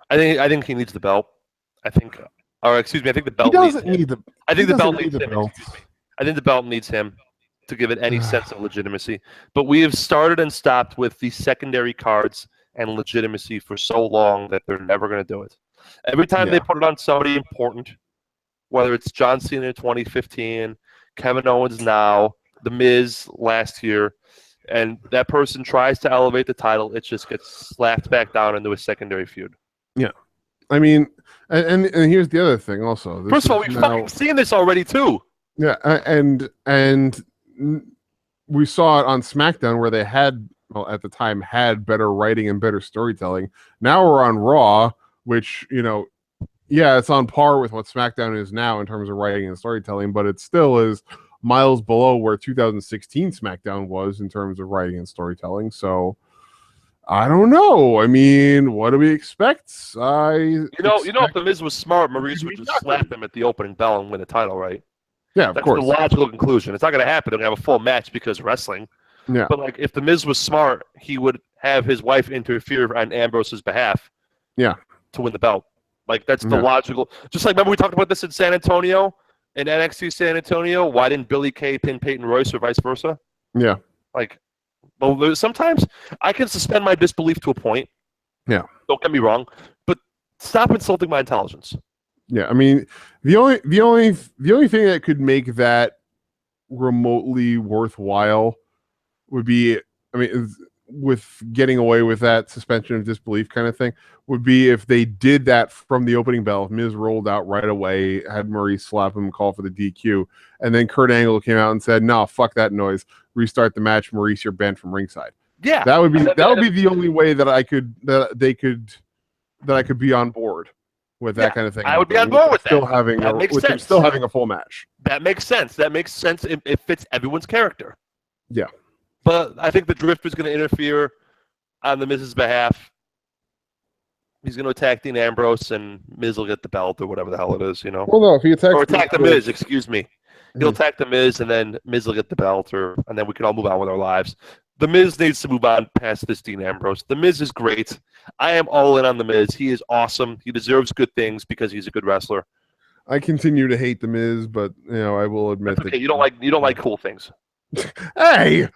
I think he needs the belt. I think the belt. He doesn't need the. I think the belt needs him. I think the belt needs him to give it any sense of legitimacy. But we have started and stopped with the secondary cards and legitimacy for so long that they're never going to do it. Every time they put it on somebody important, whether it's John Cena in 2015, Kevin Owens now, The Miz last year, and that person tries to elevate the title, it just gets slapped back down into a secondary feud. Yeah. I mean, and here's the other thing also. First of all, we've fucking seen this already too. Yeah, and we saw it on SmackDown where they at the time had better writing and better storytelling. Now we're on Raw, which, it's on par with what SmackDown is now in terms of writing and storytelling, but it still is miles below where 2016 SmackDown was in terms of writing and storytelling. So I don't know. I mean, what do we expect? If The Miz was smart, Maurice would just slap him at the opening bell and win the title, right? Yeah, of That's course. the logical conclusion. It's not going to happen. They're going to have a full match because of wrestling. Yeah. But like, if the Miz was smart, he would have his wife interfere on Ambrose's behalf. Yeah. To win the belt. Like, that's the logical. Just like, remember we talked about this in San Antonio, in NXT San Antonio. Why didn't Billy Kay pin Peyton Royce or vice versa? Yeah. Like, well, sometimes I can suspend my disbelief to a point. Yeah. Don't get me wrong, but stop insulting my intelligence. Yeah, I mean, the only thing that could make that remotely worthwhile would be, I mean, with getting away with that suspension of disbelief kind of thing, would be if they did that from the opening bell. If Miz rolled out right away, had Maurice slap him, call for the DQ, and then Kurt Angle came out and said, "No, fuck that noise. Restart the match, Maurice. You're banned from ringside." Yeah, that would be the only way that I could be on board with that kind of thing. I would be on board with still that. Having that makes sense. Still having a full match. That makes sense. That makes sense. It fits everyone's character. Yeah. But I think the Drift is going to interfere on the Miz's behalf. He's going to attack Dean Ambrose, and Miz will get the belt or whatever the hell it is, you know. Well, no, if he attacks or attack the Miz, excuse me. He'll attack the Miz, and then Miz will get the belt, and then we can all move on with our lives. The Miz needs to move on past this Dean Ambrose. The Miz is great. I am all in on the Miz. He is awesome. He deserves good things because he's a good wrestler. I continue to hate the Miz, but I will admit that you don't like cool things. Hey,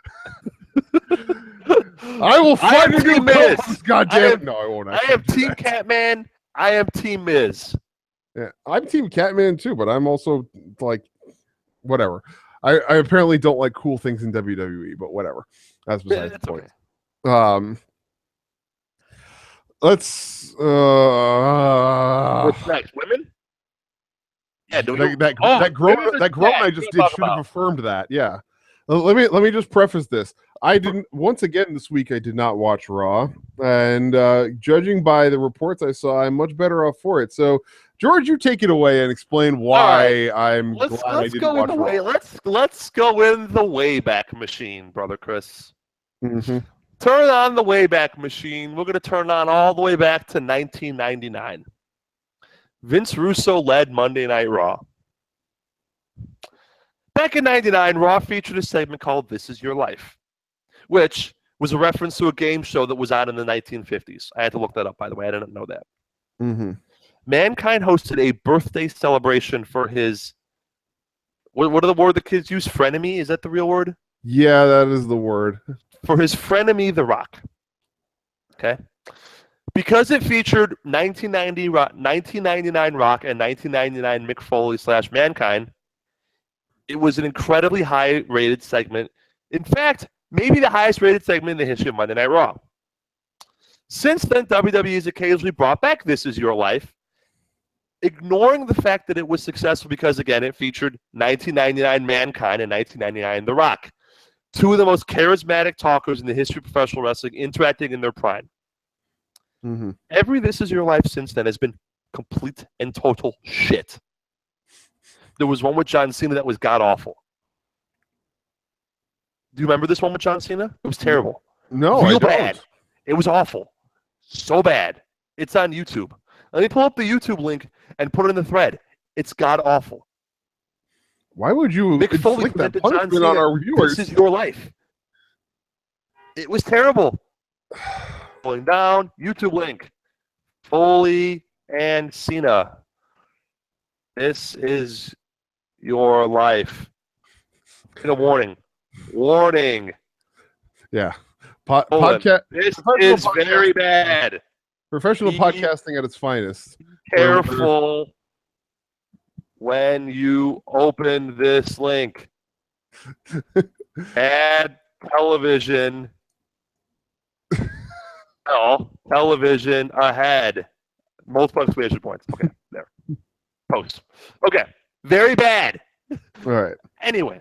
I will find a new Miz. Goddamn! No, I won't. I am Team Catman. I am Team Miz. Yeah, I'm Team Catman too, but I'm also like, whatever. I apparently don't like cool things in WWE, but whatever. That's besides the point. Okay. Let's. What's next? Women? Yeah, that groan I just did should have affirmed that. Yeah. Let me just preface this. Once again this week I did not watch Raw, and judging by the reports I saw, I'm much better off for it. So, George, you take it away and explain why I'm glad I didn't watch Raw. Let's go in the Wayback Machine, brother Chris. Mm-hmm. Turn on the Wayback Machine. We're going to turn on all the way back to 1999. Vince Russo led Monday Night Raw. Back in 99, Raw featured a segment called This Is Your Life, which was a reference to a game show that was on in the 1950s. I had to look that up, by the way. I didn't know that. Mm-hmm. Mankind hosted a birthday celebration for his, what are the word the kids use? Frenemy? Is that the real word? Yeah, that is the word. For his frenemy, The Rock. Okay? Because it featured 1999 Rock and 1999 Mick Foley / Mankind, it was an incredibly high-rated segment. In fact, maybe the highest-rated segment in the history of Monday Night Raw. Since then, WWE has occasionally brought back This Is Your Life, ignoring the fact that it was successful because, again, it featured 1999 Mankind and 1999 The Rock, two of the most charismatic talkers in the history of professional wrestling interacting in their prime. Mm-hmm. Every This Is Your Life since then has been complete and total shit. There was one with John Cena that was god-awful. Do you remember this one with John Cena? It was terrible. No, Real I don't. Bad. It was awful. So bad. It's on YouTube. Let me pull up the YouTube link and put it in the thread. It's god-awful. Why would you inflict that punishment on our viewers? This Is Your Life. It was terrible. Pulling down, YouTube link. Foley and Cena. This is your life. In a warning. Warning. Yeah. Podcast. This is very bad. Professional podcasting at its finest. Careful when you open this link. Add television. No, television ahead. Multiple exclamation points. Okay, there. Post. Okay, very bad. All right. Anyway,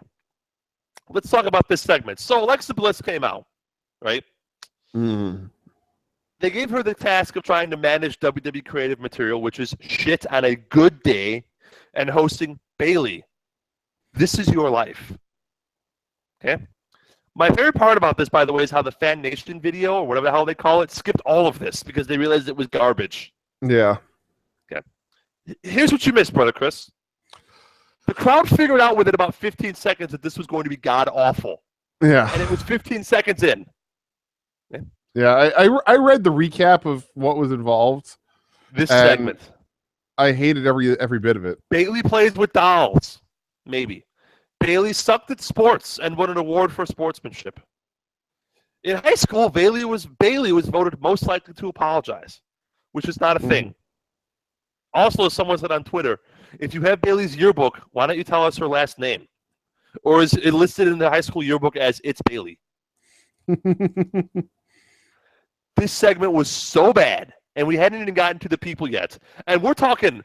let's talk about this segment. So Alexa Bliss came out, right? Mm. They gave her the task of trying to manage WWE creative material, which is shit on a good day, and hosting Bayley. This Is Your Life. Okay? My favorite part about this, by the way, is how the Fan Nation video, or whatever the hell they call it, skipped all of this because they realized it was garbage. Yeah. Okay. Here's what you missed, brother Chris. The crowd figured out within about 15 seconds that this was going to be god awful. Yeah. And it was 15 seconds in. Yeah, I read the recap of what was involved. This segment. I hated every bit of it. Bayley plays with dolls. Maybe. Bayley sucked at sports and won an award for sportsmanship. In high school, Bayley was voted most likely to apologize, which is not a thing. Also, as someone said on Twitter, if you have Bayley's yearbook, why don't you tell us her last name? Or is it listed in the high school yearbook as It's Bayley? This segment was so bad, and we hadn't even gotten to the people yet. And we're talking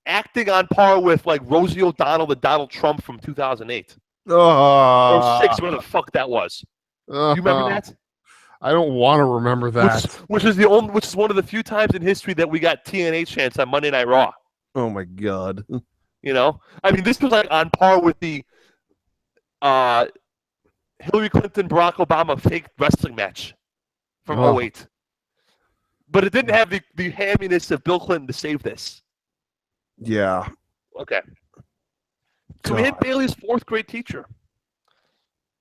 acting on par with like Rosie O'Donnell and Donald Trump from 2008. Or 6, whatever the fuck that was. You remember that? I don't want to remember that. Which is one of the few times in history that we got TNA chants on Monday Night Raw. Oh my god. You know? I mean, this was like on par with the Hillary Clinton Barack Obama fake wrestling match from 2008. But it didn't have the hamminess of Bill Clinton to save this. Yeah. Okay. So we had Bayley's 4th grade teacher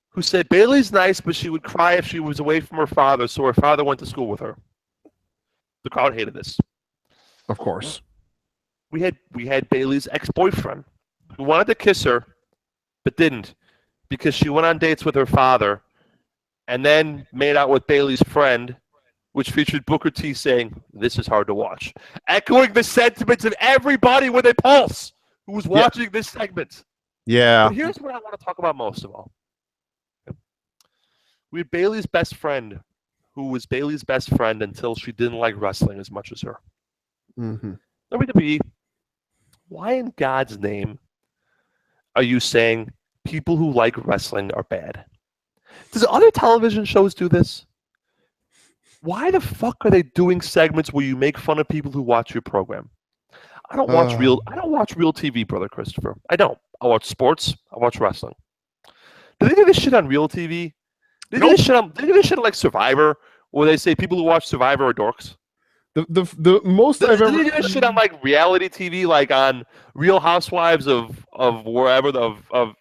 who said Bayley's nice, but she would cry if she was away from her father, so her father went to school with her. The crowd hated this. Of course. We had Bayley's ex-boyfriend who wanted to kiss her, but didn't because she went on dates with her father and then made out with Bayley's friend, which featured Booker T saying, "This is hard to watch," echoing the sentiments of everybody with a pulse who was watching this segment. Yeah. But here's what I want to talk about most of all. We had Bayley's best friend, who was Bayley's best friend until she didn't like wrestling as much as her. WWE, why in God's name are you saying people who like wrestling are bad? Does other television shows do this? Why the fuck are they doing segments where you make fun of people who watch your program? I don't watch real TV, brother Christopher. I don't. I watch sports. I watch wrestling. Do they do this shit on real TV? They do this shit on like Survivor, where they say people who watch Survivor are dorks. The most I've ever do this shit on like reality TV, like on Real Housewives of wherever of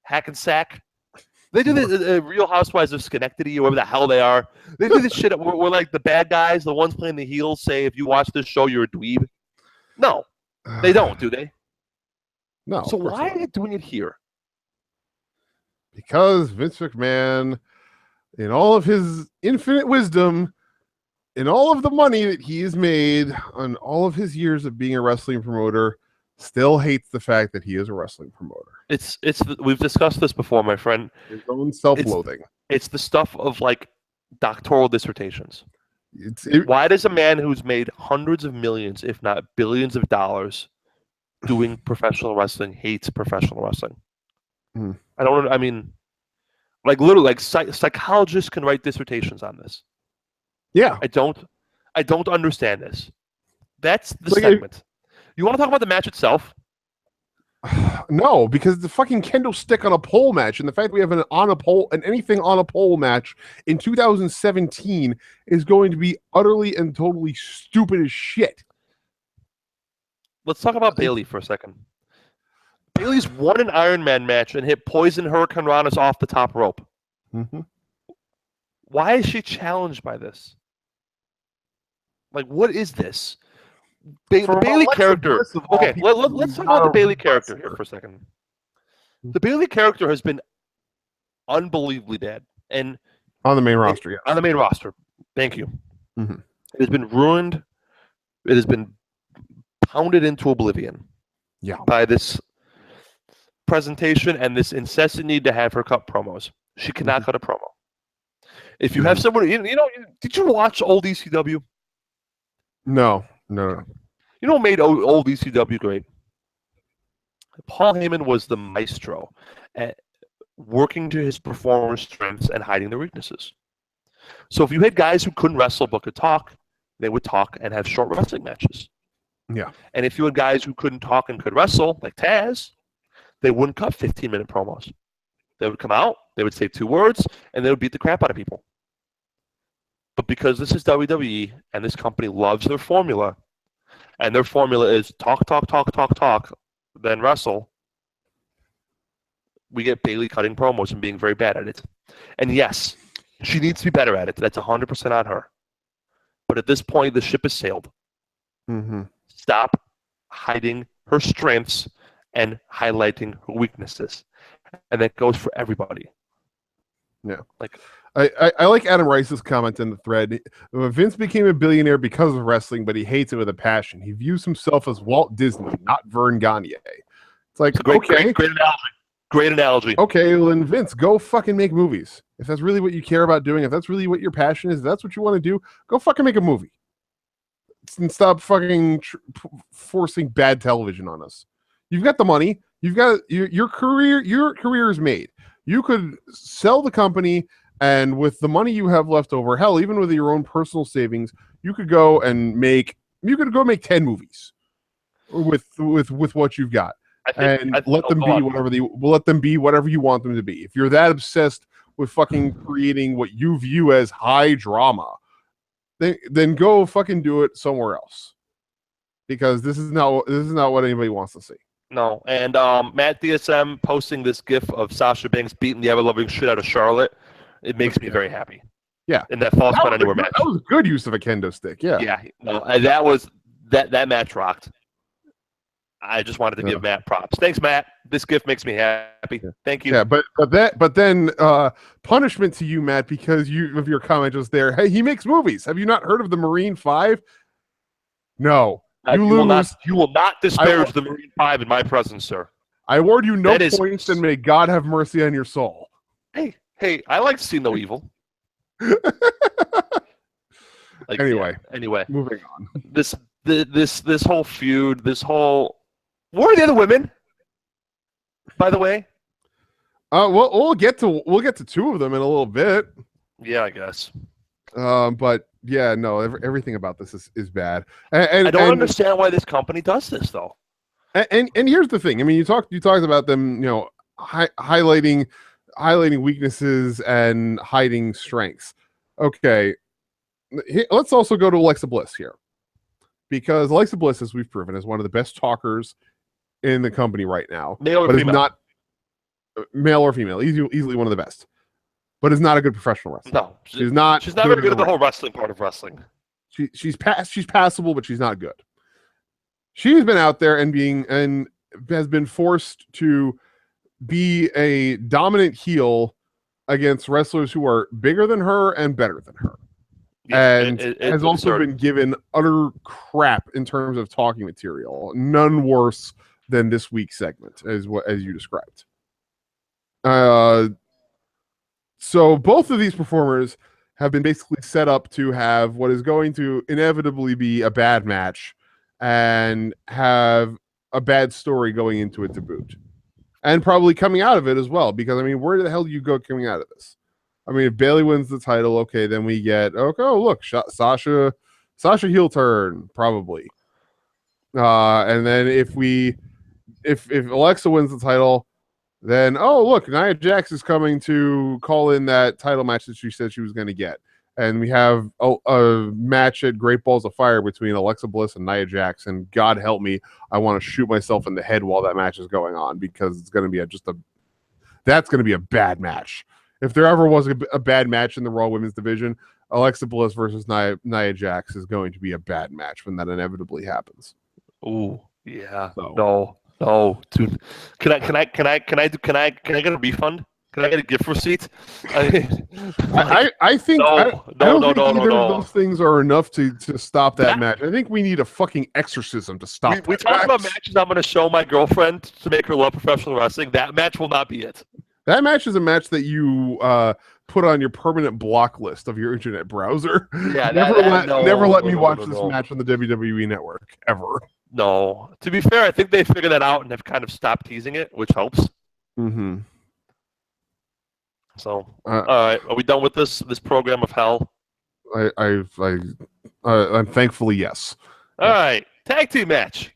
Hackensack. They do the Real Housewives of Schenectady, or whatever the hell they are. They do this shit where like the bad guys, the ones playing the heels, say if you watch this show, you're a dweeb. No, they don't, do they? No. So why are they doing it here? Because Vince McMahon, in all of his infinite wisdom, in all of the money that he has made on all of his years of being a wrestling promoter, still hates the fact that he is a wrestling promoter. We've discussed this before, my friend. His own self-loathing. It's the stuff of like doctoral dissertations. Why does a man who's made hundreds of millions, if not billions of dollars, doing professional wrestling hates professional wrestling? I mean, like literally, like psychologists can write dissertations on this. Yeah. I don't understand this. That's the segment. You want to talk about the match itself? No, because the fucking kendo stick on a pole match, and the fact that we have an anything on a pole match in 2017 is going to be utterly and totally stupid as shit. Let's talk about Bayley for a second. Bayley's won an Iron Man match and hit Poison Hurricane Rana's off the top rope. Why is she challenged by this? Like, what is this? The Bayley character. Okay, let's talk about the Bayley character here for a second. The Bayley character has been unbelievably bad, and on the main roster, yeah. On the main roster, thank you. It has been ruined. It has been pounded into oblivion. Yeah. By this presentation and this incessant need to have her cut promos. She cannot cut a promo. If you have someone, you know, did you watch old ECW? No. You know what made old ECW great? Paul Heyman was the maestro at working to his performers' strengths and hiding their weaknesses. So if you had guys who couldn't wrestle but could talk, they would talk and have short wrestling matches. Yeah. And if you had guys who couldn't talk and could wrestle, like Taz, they wouldn't cut 15-minute promos. They would come out, they would say 2 words, and they would beat the crap out of people. But because this is WWE and this company loves their formula, and their formula is talk, then wrestle, we get Bayley cutting promos and being very bad at it. And yes, she needs to be better at it. That's 100% on her. But at this point, the ship has sailed. Mm-hmm. Stop hiding her strengths and highlighting her weaknesses. And that goes for everybody. Yeah. Like, I like Adam Rice's comment in the thread. Vince became a billionaire because of wrestling, but he hates it with a passion. He views himself as Walt Disney, not Vern Gagne. It's like, great analogy. Great analogy. Okay, well, then Vince, go fucking make movies. If that's really what you care about doing, if that's really what your passion is, if that's what you want to do, go fucking make a movie. And stop fucking forcing bad television on us. You've got the money. You've got your career. Your career is made. You could sell the company, and with the money you have left over, hell, even with your own personal savings, you could go make 10 movies with what you've got. Let them be whatever you want them to be. If you're that obsessed with fucking creating what you view as high drama, then go fucking do it somewhere else. Because this is not what anybody wants to see. No, and Matt DSM posting this gif of Sasha Banks beating the ever-loving shit out of Charlotte, it makes me very happy. Yeah. In that False Count Anywhere match. That was a good use of a kendo stick, yeah. Yeah, no, that match rocked. I just wanted to give Matt props. Thanks, Matt. This gift makes me happy. Yeah. Thank you. Yeah, but then punishment to you, Matt, because of your comment just there. Hey, he makes movies. Have you not heard of the Marine 5? No. You will not disparage the Marine 5 in my presence, sir. I award you no points, and may God have mercy on your soul. Hey, I like to see no evil. Anyway, moving on. This whole feud, where are the other women? By the way, we'll get to two of them in a little bit. Yeah, I guess. But yeah, no, everything about this is bad. And I don't understand why this company does this, though. And here's the thing. I mean, you talked about them, highlighting weaknesses and hiding strengths. Okay, let's also go to Alexa Bliss here, because Alexa Bliss, as we've proven, is one of the best talkers in the company right now. Male or female? Is not male or female. Easily one of the best. But is not a good professional wrestler. No, she's not. She's not very good at the whole wrestling part of wrestling. She's passable, but she's not good. She's been out there and has been forced to be a dominant heel against wrestlers who are bigger than her and better than her, and has also been given utter crap in terms of talking material. None worse than this week's segment, as you described. So both of these performers have been basically set up to have what is going to inevitably be a bad match and have a bad story going into it to boot. And probably coming out of it as well, because, I mean, where the hell do you go coming out of this? I mean, if Bayley wins the title, okay, then we get, look, Sasha heel turn, probably. And then if Alexa wins the title, then, look, Nia Jax is coming to call in that title match that she said she was going to get. And we have a match at Great Balls of Fire between Alexa Bliss and Nia Jax. And God help me, I want to shoot myself in the head while that match is going on, because it's going to be that's going to be a bad match. If there ever was a bad match in the Raw Women's Division, Alexa Bliss versus Nia Jax is going to be a bad match when that inevitably happens. Ooh, yeah. So. No, dude. Can I get a refund? Can I get a gift receipt? I think I don't think either of those things are enough to stop that match. I think we need a fucking exorcism to stop. We talk about matches I'm going to show my girlfriend to make her love professional wrestling. That match will not be it. That match is a match that you put on your permanent block list of your internet browser. Yeah, never let me watch this match on the WWE Network ever. No. To be fair, I think they figured that out and have kind of stopped teasing it, which helps. Mm-hmm. So, all right, are we done with this program of hell? I'm thankfully yes. All right, tag team match.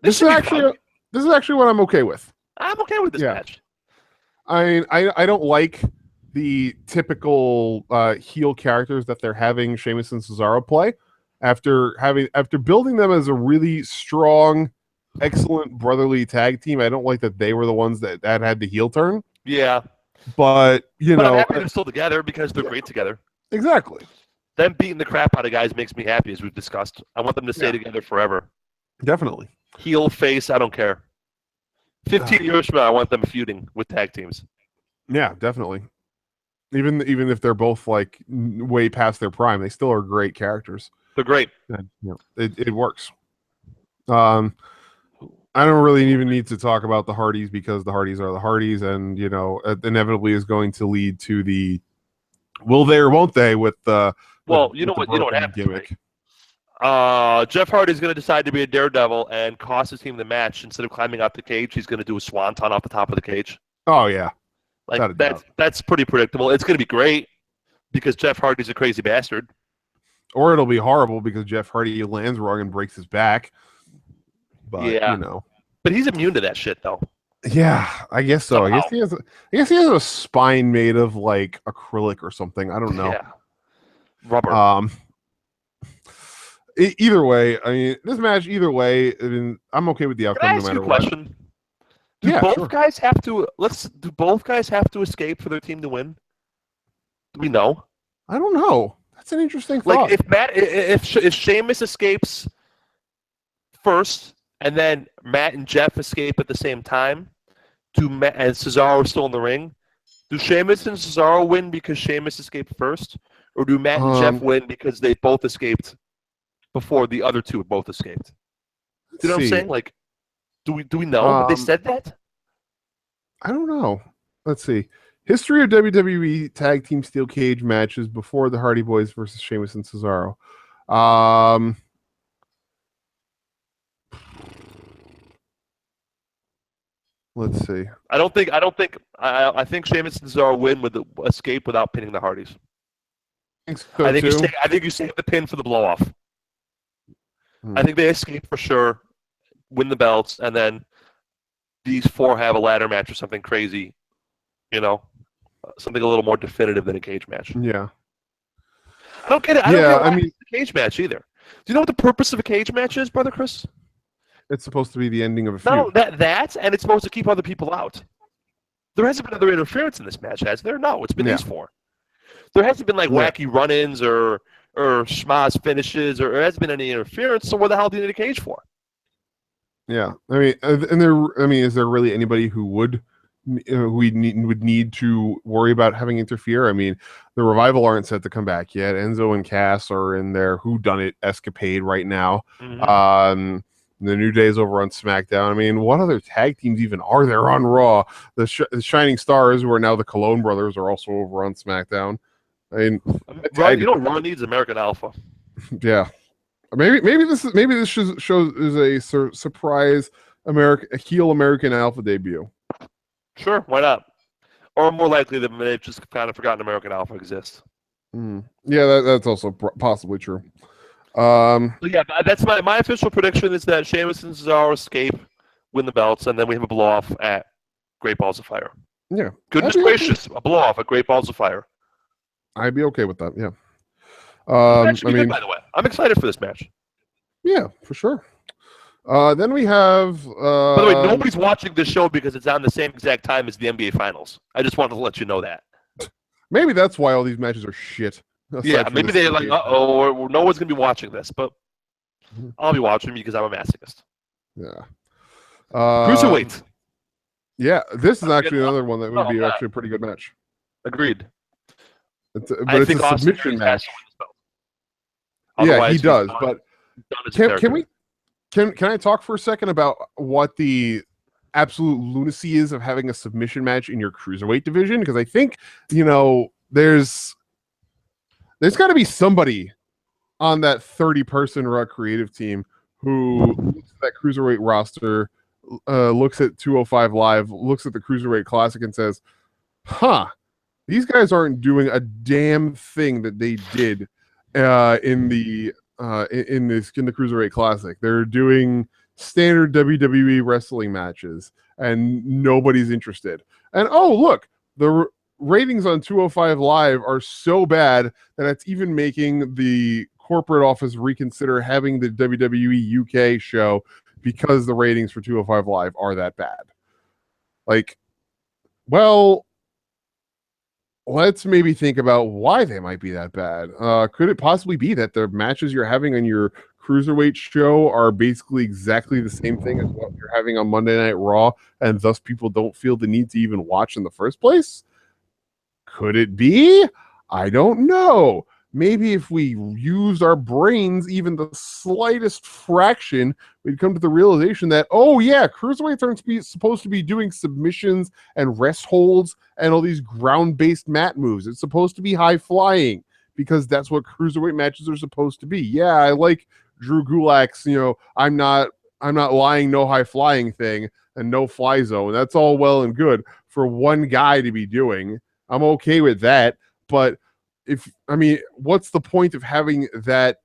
This is actually what I'm okay with. I'm okay with this match. I don't like the typical heel characters that they're having Sheamus and Cesaro play. After building them as a really strong excellent brotherly tag team. I don't like that they were the ones that had the heel turn. Yeah. But, you But know. I'm happy they're still together because they're great together. Exactly. Them beating the crap out of guys makes me happy, as we've discussed. I want them to stay together forever. Definitely. Heel, face, I don't care. 15 years from now, I want them feuding with tag teams. Yeah, definitely. Even if they're both like way past their prime, they still are great characters. They're great. And, it works. I don't really even need to talk about the Hardys because the Hardys are the Hardys, and inevitably is going to lead to the will they or won't they with the you know what happens. Gimmick. Jeff Hardy is going to decide to be a daredevil and cost his team the match. Instead of climbing out the cage, he's going to do a swanton off the top of the cage. Oh yeah. Like that's pretty predictable. It's going to be great because Jeff Hardy's a crazy bastard. Or it'll be horrible because Jeff Hardy lands wrong and breaks his back. But But he's immune to that shit though. Yeah, I guess so. Somehow. I guess he has a spine made of like acrylic or something. I don't know. Yeah. Rubber. Either way, I mean, this match. Either way, I mean, I'm okay with the outcome no matter what. Question? Do both guys have to escape for their team to win? Do we know? I don't know. That's an interesting thought. Like if Sheamus escapes first, and then Matt and Jeff escape at the same time, and Cesaro is still in the ring, do Sheamus and Cesaro win because Sheamus escaped first, or do Matt and Jeff win because they both escaped before the other two both escaped? You know what I'm saying? Like, do we know? Have they said that? I don't know. Let's see. History of WWE Tag Team Steel Cage matches before the Hardy Boys versus Sheamus and Cesaro. Let's see. I think Sheamus and Cesaro win with the escape without pinning the Hardys. I think you save the pin for the blow off. I think they escape for sure, win the belts, and then these four have a ladder match or something crazy, something a little more definitive than a cage match. Yeah. I don't get it. I don't get a cage match either. Do you know what the purpose of a cage match is, Brother Chris? It's supposed to be the ending of a feud. No, and it's supposed to keep other people out. There hasn't been other interference in this match, has there? No, it's been these four. There hasn't been wacky run-ins or schmaz finishes, or there hasn't been any interference. So what the hell do you need a cage for? Yeah, I mean, is there really anybody who would need to worry about having interfere? I mean, the Revival aren't set to come back yet. Enzo and Cass are in their whodunit escapade right now. Mm-hmm. The New Day's over on SmackDown. I mean, what other tag teams even are there on Raw? The Shining Stars, who are now the Cologne Brothers, are also over on SmackDown. I mean, Raw needs American Alpha. Yeah. Maybe this shows is a surprise heel American Alpha debut. Sure, why not? Or more likely than they've just kind of forgotten American Alpha exists. Yeah, that's also possibly true. That's my official prediction is that Sheamus and Cesaro escape, win the belts, and then we have a blow off at Great Balls of Fire. Yeah, goodness gracious, a blow off at Great Balls of Fire. I'd be okay with that. Yeah. Good, by the way, I'm excited for this match. Yeah, for sure. Then we have. By the way, nobody's watching this show because it's on the same exact time as the NBA Finals. I just wanted to let you know that. Maybe that's why all these matches are shit. Yeah, maybe they're like, or no one's gonna be watching this, but I'll be watching because I'm a masochist. Yeah. Cruiserweight. Yeah, this is actually another one that would be actually a pretty good match. Agreed. But it's a submission match. Yeah, he does. But can I talk for a second about what the absolute lunacy is of having a submission match in your cruiserweight division? Because I think there's got to be somebody on that 30-person Raw creative team who looks at that cruiserweight roster, looks at 205 Live, looks at the Cruiserweight Classic, and says, "Huh, these guys aren't doing a damn thing that they did in the Cruiserweight Classic. They're doing standard WWE wrestling matches, and nobody's interested. And oh, look, the ratings on 205 Live are so bad that it's even making the corporate office reconsider having the WWE UK show because the ratings for 205 Live are that bad. Like, well, let's maybe think about why they might be that bad. Could it possibly be that the matches you're having on your cruiserweight show are basically exactly the same thing as what you're having on Monday Night Raw, and thus people don't feel the need to even watch in the first place? Could it be? I don't know. Maybe if we used our brains even the slightest fraction, we'd come to the realization that, oh yeah, cruiserweights aren't supposed to be doing submissions and rest holds and all these ground-based mat moves. It's supposed to be high flying because that's what cruiserweight matches are supposed to be. Yeah, I like Drew Gulak's, I'm not lying, no high flying thing and no fly zone. That's all well and good for one guy to be doing. I'm okay with that, but what's the point of having that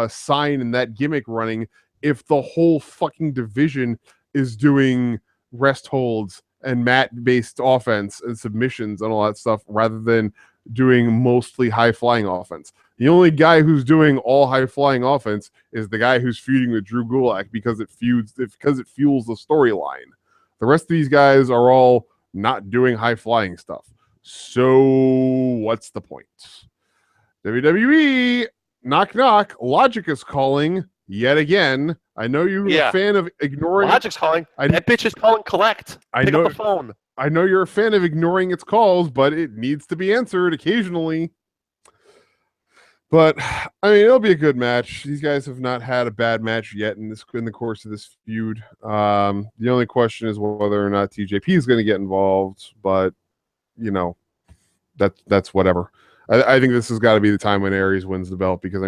sign and that gimmick running if the whole fucking division is doing rest holds and mat-based offense and submissions and all that stuff rather than doing mostly high-flying offense? The only guy who's doing all high-flying offense is the guy who's feuding with Drew Gulak because it fuels the storyline. The rest of these guys are all not doing high-flying stuff. So what's the point? WWE, knock knock, Logic is calling yet again. I know you're a fan of ignoring. Logic's calling. That bitch is calling collect. Pick up the phone. I know you're a fan of ignoring its calls, but it needs to be answered occasionally. But it'll be a good match. These guys have not had a bad match yet in the course of this feud. The only question is whether or not TJP is going to get involved, but that's whatever. I think this has got to be the time when Aries wins the belt because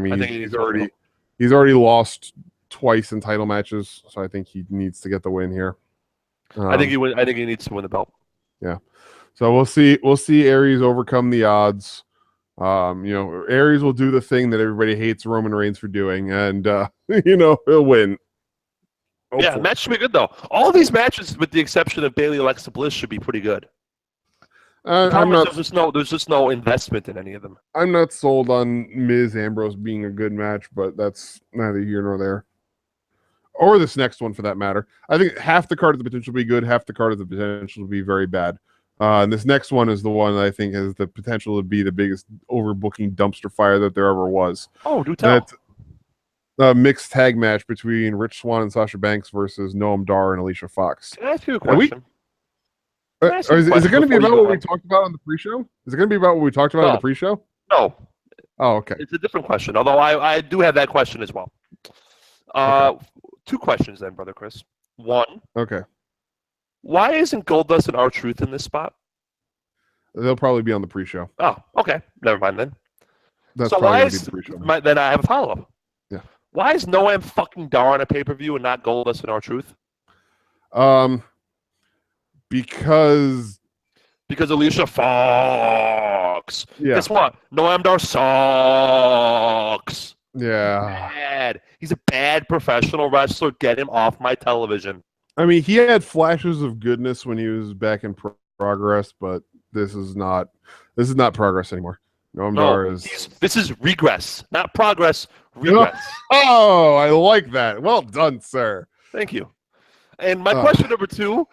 he's already lost twice in title matches, so I think he needs to get the win here. I think he needs to win the belt. Yeah. So we'll see Aries overcome the odds. Aries will do the thing that everybody hates Roman Reigns for doing, and he'll win. Hopefully. Yeah, the match should be good though. All these matches, with the exception of Bayley Alexa Bliss, should be pretty good. There's just no investment in any of them. I'm not sold on Miz Ambrose being a good match, but that's neither here nor there. Or this next one, for that matter. I think half the card has the potential to be good, half the card has the potential to be very bad. And this next one is the one that I think has the potential to be the biggest overbooking dumpster fire that there ever was. Oh, do tell. That's a mixed tag match between Rich Swann and Sasha Banks versus Noam Dar and Alicia Fox. Can I ask you a question? Is it going to be about what we talked about on the pre-show? Is it going to be about what we talked about on the pre-show? No. Oh, okay. It's a different question, although I do have that question as well. Okay. 2 questions then, Brother Chris. 1. Okay. Why isn't Goldust and R-Truth in this spot? They'll probably be on the pre-show. Oh, okay. Never mind then. That's so why is the pre-show. Then I have a follow-up. Yeah. Why is Noam fucking Dar on a pay-per-view and not Goldust and R-Truth? Because Alicia Fox. Yeah. Guess what? Noam Dar sucks. Yeah. Bad. He's a bad professional wrestler. Get him off my television. He had flashes of goodness when he was back in Progress, but this is not Progress anymore. Noam Dar is. This is regress, not progress. Regress. Oh, I like that. Well done, sir. Thank you. And my question number 2.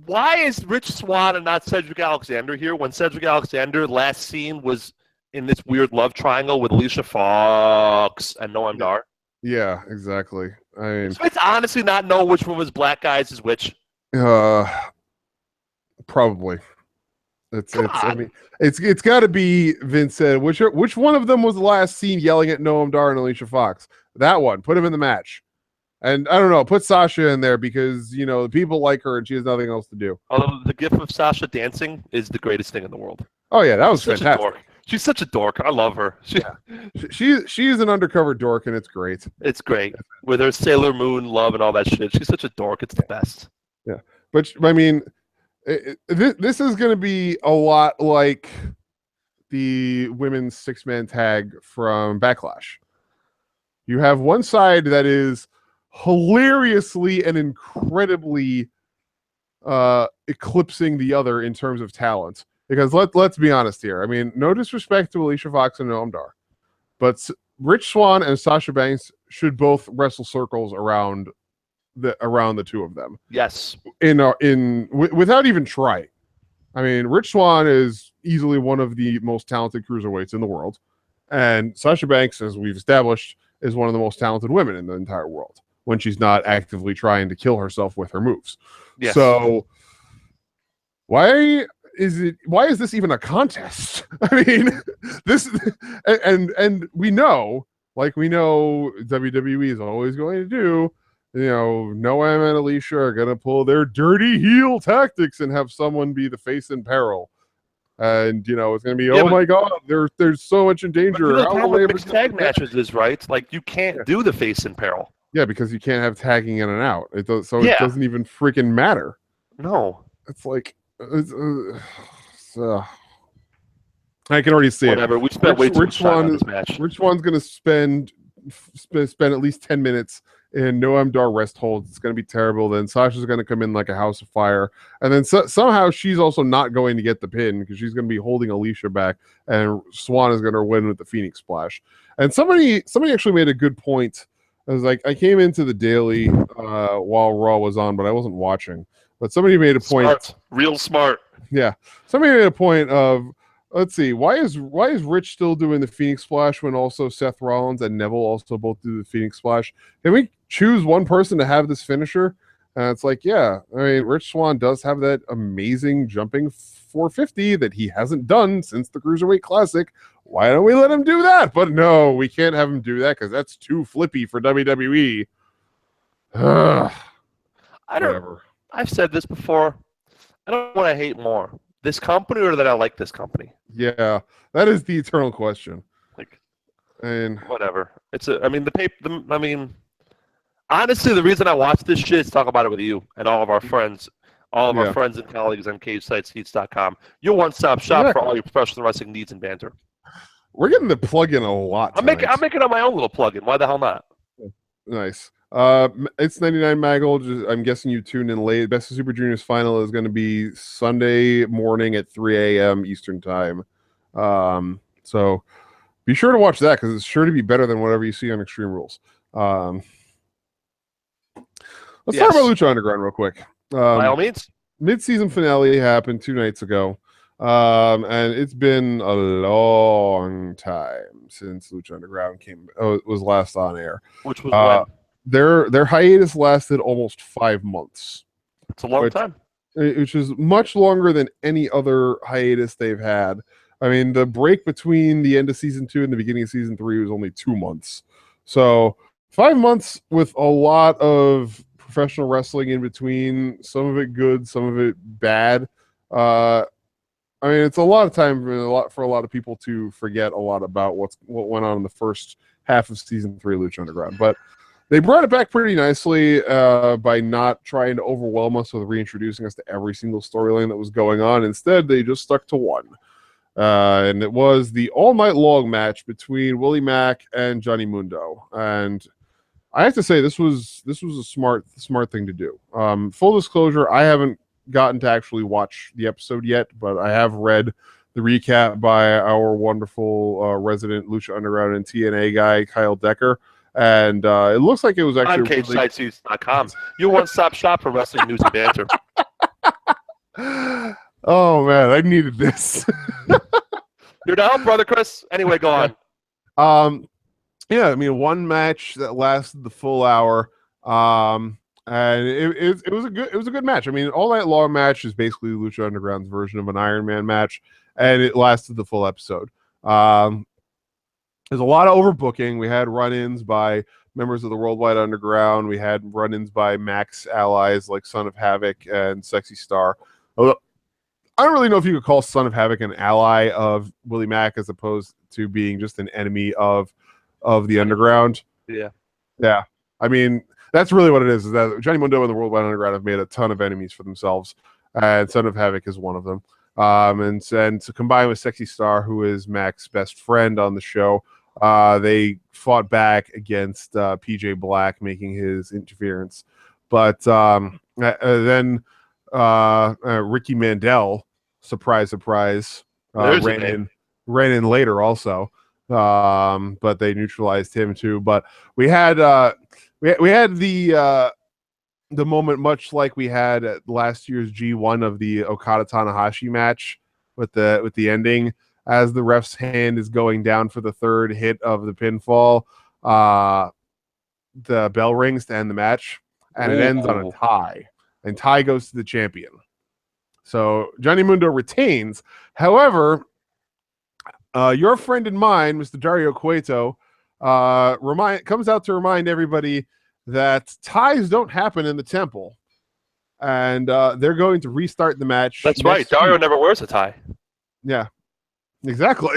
Why is Rich Swann and not Cedric Alexander here when Cedric Alexander last seen was in this weird love triangle with Alicia Fox and Noam Dar? Yeah, exactly. So it's honestly not know which one of his black guys is which. Probably. It's got to be Vince said. Which one of them was the last seen yelling at Noam Dar and Alicia Fox? That one. Put him in the match. And I don't know, put Sasha in there because, the people like her and she has nothing else to do. Although the gif of Sasha dancing is the greatest thing in the world. Oh, yeah, that was fantastic. She's such a dork. I love her. She's an undercover dork, and it's great. It's great. With her Sailor Moon love and all that shit. She's such a dork. It's the best. Yeah. But, this is going to be a lot like the women's 6-man tag from Backlash. You have one side that is hilariously and incredibly eclipsing the other in terms of talent. Because let's be honest here. No disrespect to Alicia Fox and Noam Dar, but Rich Swann and Sasha Banks should both wrestle circles around the two of them. Yes. Without even trying. I mean, Rich Swann is easily one of the most talented cruiserweights in the world, and Sasha Banks, as we've established, is one of the most talented women in the entire world when she's not actively trying to kill herself with her moves. Yes. So why is this even a contest? I mean, this and we know WWE is always going to do, Noam and Alicia are going to pull their dirty heel tactics and have someone be the face in peril. And, it's going to be, my God, there's so much in danger. The problem with mixed tag matches is, right, like you can't do the face in peril. Yeah, because you can't have tagging in and out. It doesn't even freaking matter. No. It's like, I can already see Whatever. it. We spent way too much time on this match. Rich Swann's going to spend at least 10 minutes in Noam Dar rest holds. It's going to be terrible. Then Sasha's going to come in like a house of fire. And then somehow she's also not going to get the pin because she's going to be holding Alicia back. And Swann is going to win with the Phoenix Splash. And somebody actually made a good point. I was like, I came into the daily while Raw was on, but I wasn't watching. But somebody made a point. Smart. Real smart. Yeah. Somebody made a point of, let's see, why is Rich still doing the Phoenix Splash when also Seth Rollins and Neville also both do the Phoenix Splash? Can we choose one person to have this finisher? And it's like, yeah, I mean, Rich Swann does have that amazing jumping 450 that he hasn't done since the Cruiserweight Classic. Why don't we let him do that? But no, we can't have him do that because that's too flippy for WWE. Whatever. I've said this before. I don't want to hate more. This company or that I like this company? Yeah, that is the eternal question. And whatever. Honestly, the reason I watch this shit is to talk about it with you and all of our friends, our friends and colleagues on CageSitesHeats.com. Your one-stop shop for all your professional wrestling needs and banter. We're getting the plug-in a lot. I'm making it my own little plug-in. Why the hell not? Nice. It's 99 Maggle. I'm guessing you tuned in late. Best of Super Juniors final is going to be Sunday morning at 3 a.m. Eastern time. So be sure to watch that because it's sure to be better than whatever you see on Extreme Rules. Let's talk about Lucha Underground real quick. By all means. Mid-season finale happened 2 nights ago. And it's been a long time since Lucha Underground was last on air. Which was when? Their hiatus lasted almost 5 months. It's a long time. Which is much longer than any other hiatus they've had. I mean, the break between the end of season 2 and the beginning of season 3 was only 2 months. So 5 months with a lot of professional wrestling in between, some of it good, some of it bad. I mean, it's a lot of time for a lot of people to forget a lot about what went on in the first half of season 3 of Lucha Underground. But they brought it back pretty nicely by not trying to overwhelm us with reintroducing us to every single storyline that was going on. Instead, they just stuck to one. And it was the all-night long match between Willie Mack and Johnny Mundo. And I have to say, this was a smart thing to do. Full disclosure, I haven't gotten to actually watch the episode yet, but I have read the recap by our wonderful resident Lucha Underground and TNA guy, Kyle Decker. And it looks like it was actually on CageSitesHeats.com. Your one-stop shop for wrestling news and banter. Oh man, I needed this. You're down, brother Chris. Anyway, go on. Yeah, I mean, one match that lasted the full hour. And it was a good match. I mean, all night long match is basically Lucha Underground's version of an Iron Man match, and it lasted the full episode. There's a lot of overbooking. We had run-ins by members of the Worldwide Underground. We had run-ins by Mac's allies like Son of Havoc and Sexy Star. Although, I don't really know if you could call Son of Havoc an ally of Willie Mack as opposed to being just an enemy of the Underground. Yeah. Yeah. I mean, that's really what it is that Johnny Mundo and the Worldwide Underground have made a ton of enemies for themselves, and Son of Havoc is one of them. And to combine with Sexy Star, who is Mac's best friend on the show, they fought back against PJ Black making his interference. But then Ricky Mandel, surprise, ran in later also. but they neutralized him too. But we had we had the moment much like we had at last year's G1 of the Okada Tanahashi match with the ending as the ref's hand is going down for the third hit of the pinfall. The bell rings to end the match, and it ends on a tie, and tie goes to the champion. So Johnny Mundo retains. However, your friend and mine, Mr. Dario Cueto, comes out to remind everybody that ties don't happen in the temple, and they're going to restart the match. That's right. Dario never wears a tie. Yeah, exactly.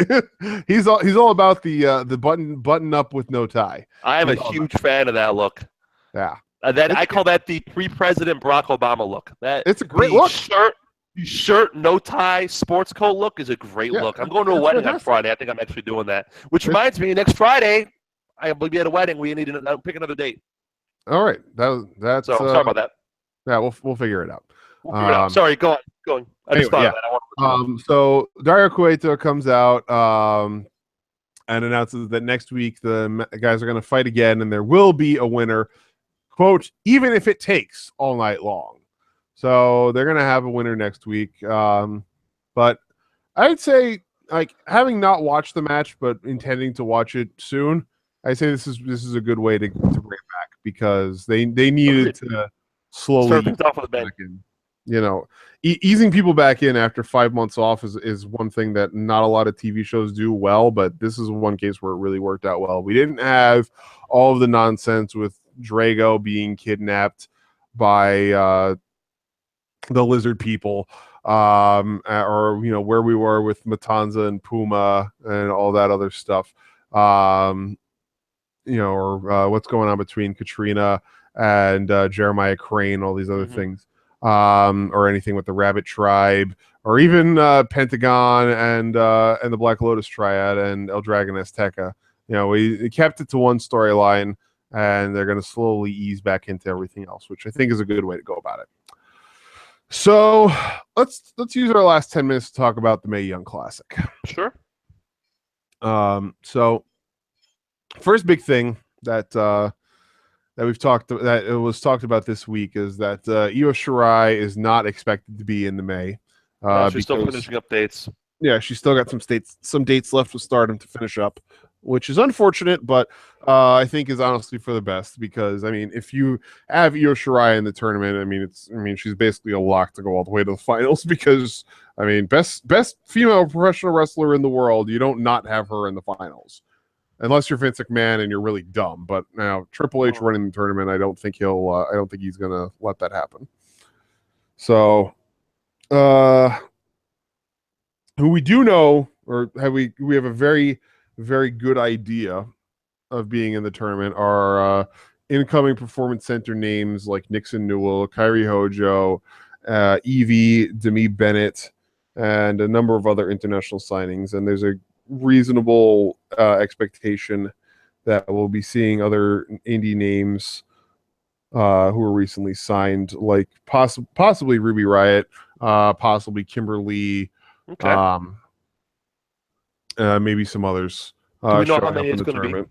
he's all about the button up with no tie. I am a huge fan of that look. Yeah, I call that the pre-president Barack Obama look. It's a great look. Shirt, no tie, sports coat look is a great look. I'm going to a wedding on Friday. I think I'm actually doing that. Which reminds me, next Friday, I will be at a wedding. We need to pick another date. All right, that's. So sorry about that. Yeah, we'll figure it out. Sorry, go on. I just thought of that. So Dario Cueto comes out and announces that next week the guys are going to fight again, and there will be a winner. Quote, even if it takes all night long. So they're going to have a winner next week. But I'd say, like, having not watched the match but intending to watch it soon, I say this is a good way to bring it back because they needed to slowly start things off with a bang. You know, easing people back in after 5 months off is one thing that not a lot of TV shows do well, but this is one case where it really worked out well. We didn't have all of the nonsense with Drago being kidnapped by the lizard people, or where we were with Matanza and Puma and all that other stuff, or what's going on between Katrina and Jeremiah Crane, all these other things, or anything with the Rabbit Tribe, or even Pentagon and the Black Lotus Triad and El Dragon Azteca. We kept it to one storyline, and they're going to slowly ease back into everything else, which I think is a good way to go about it. So let's use our last 10 minutes to talk about the Mae Young Classic. Sure. So first big thing that it was talked about this week is that Io Shirai is not expected to be in the May. She's still finishing up dates. Yeah, she's still got some dates left with Stardom to finish up, which is unfortunate, but I think is honestly for the best because if you have Io Shirai in the tournament, she's basically a lock to go all the way to the finals because best female professional wrestler in the world, you don't not have her in the finals. Unless you're Vince McMahon and you're really dumb, but now Triple H running the tournament, I don't think he's gonna let that happen. So, who we do know, or we have a very, very good idea of being in the tournament are incoming Performance Center names like Nixon Newell, Kairi Hojo, Evie, Demi Bennett, and a number of other international signings. And there's a reasonable expectation that we'll be seeing other indie names who were recently signed, like possibly Ruby Riott, possibly Kimberly, maybe some others. Do we know how many it's going to be?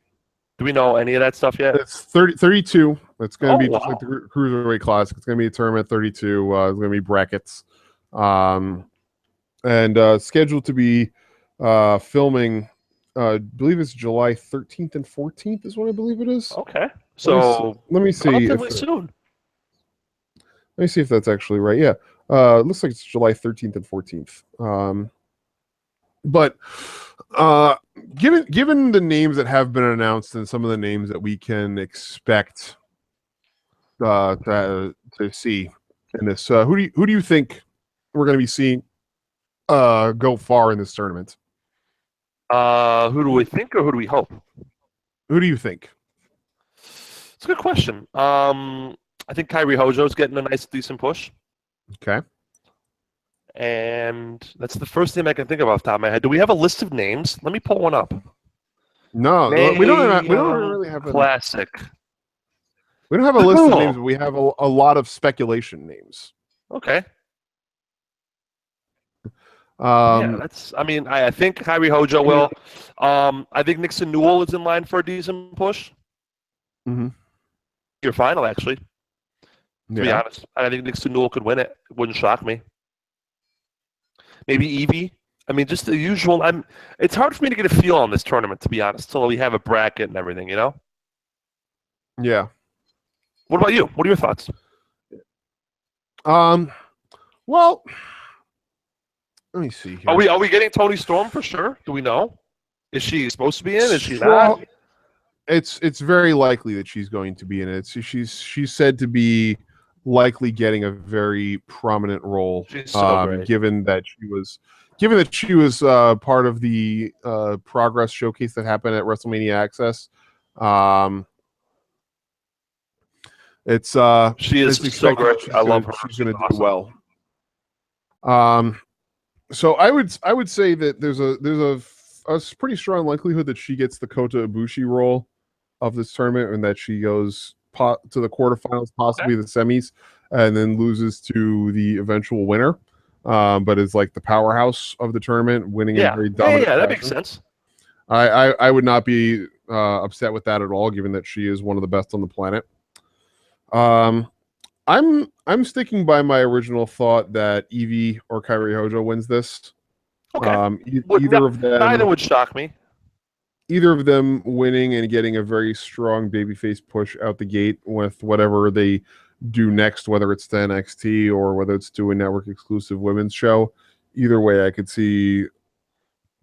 Do we know any of that stuff yet? It's 32. It's going to be just like the Cruiserweight Classic. It's going to be a tournament 32. It's going to be brackets. And scheduled to be filming, I believe it's July 13th and 14th is what I believe it is. Okay. So let me see. Relatively soon. Let me see if that's actually right. Yeah. It looks like it's July 13th and 14th. But given the names that have been announced and some of the names that we can expect to see in this, who do you think we're going to be seeing go far in this tournament? Who do we think, or who do we hope? Who do you think? It's a good question. I think Kairi Hojo's getting a nice, decent push. Okay. And that's the first name I can think of off the top of my head. Do we have a list of names? Let me pull one up. No, we don't really have a classic. We don't have a list of names, but we have a lot of speculation names. Okay. Yeah, that's. I mean, I think Kyrie Hojo will. I think Nixon Newell is in line for a decent push. Your final, actually. To be honest, I think Nixon Newell could win it. It wouldn't shock me. Maybe Evie. I mean, just the usual. It's hard for me to get a feel on this tournament, to be honest, until we have a bracket and everything. You know. Yeah. What about you? What are your thoughts? Well, let me see here. Are we getting Toni Storm for sure? Do we know? Is she supposed to be in? Is she not? It's very likely that she's going to be in it. So she's said to be likely getting a very prominent role. She's so great. Given that she was part of the Progress showcase that happened at WrestleMania Access. She is so great. I love her. She's going to do well. So I would say that there's a pretty strong likelihood that she gets the Kota Ibushi role of this tournament, and that she goes to the quarterfinals, possibly the semis, and then loses to the eventual winner. But is like the powerhouse of the tournament, winning in very dominant. Yeah, that makes sense. I would not be upset with that at all, given that she is one of the best on the planet. I'm sticking by my original thought that Evie or Kyrie Hojo wins this. Okay. Either of them. Neither would shock me. Either of them winning and getting a very strong babyface push out the gate with whatever they do next, whether it's to NXT or whether it's to a network exclusive women's show. Either way, I could see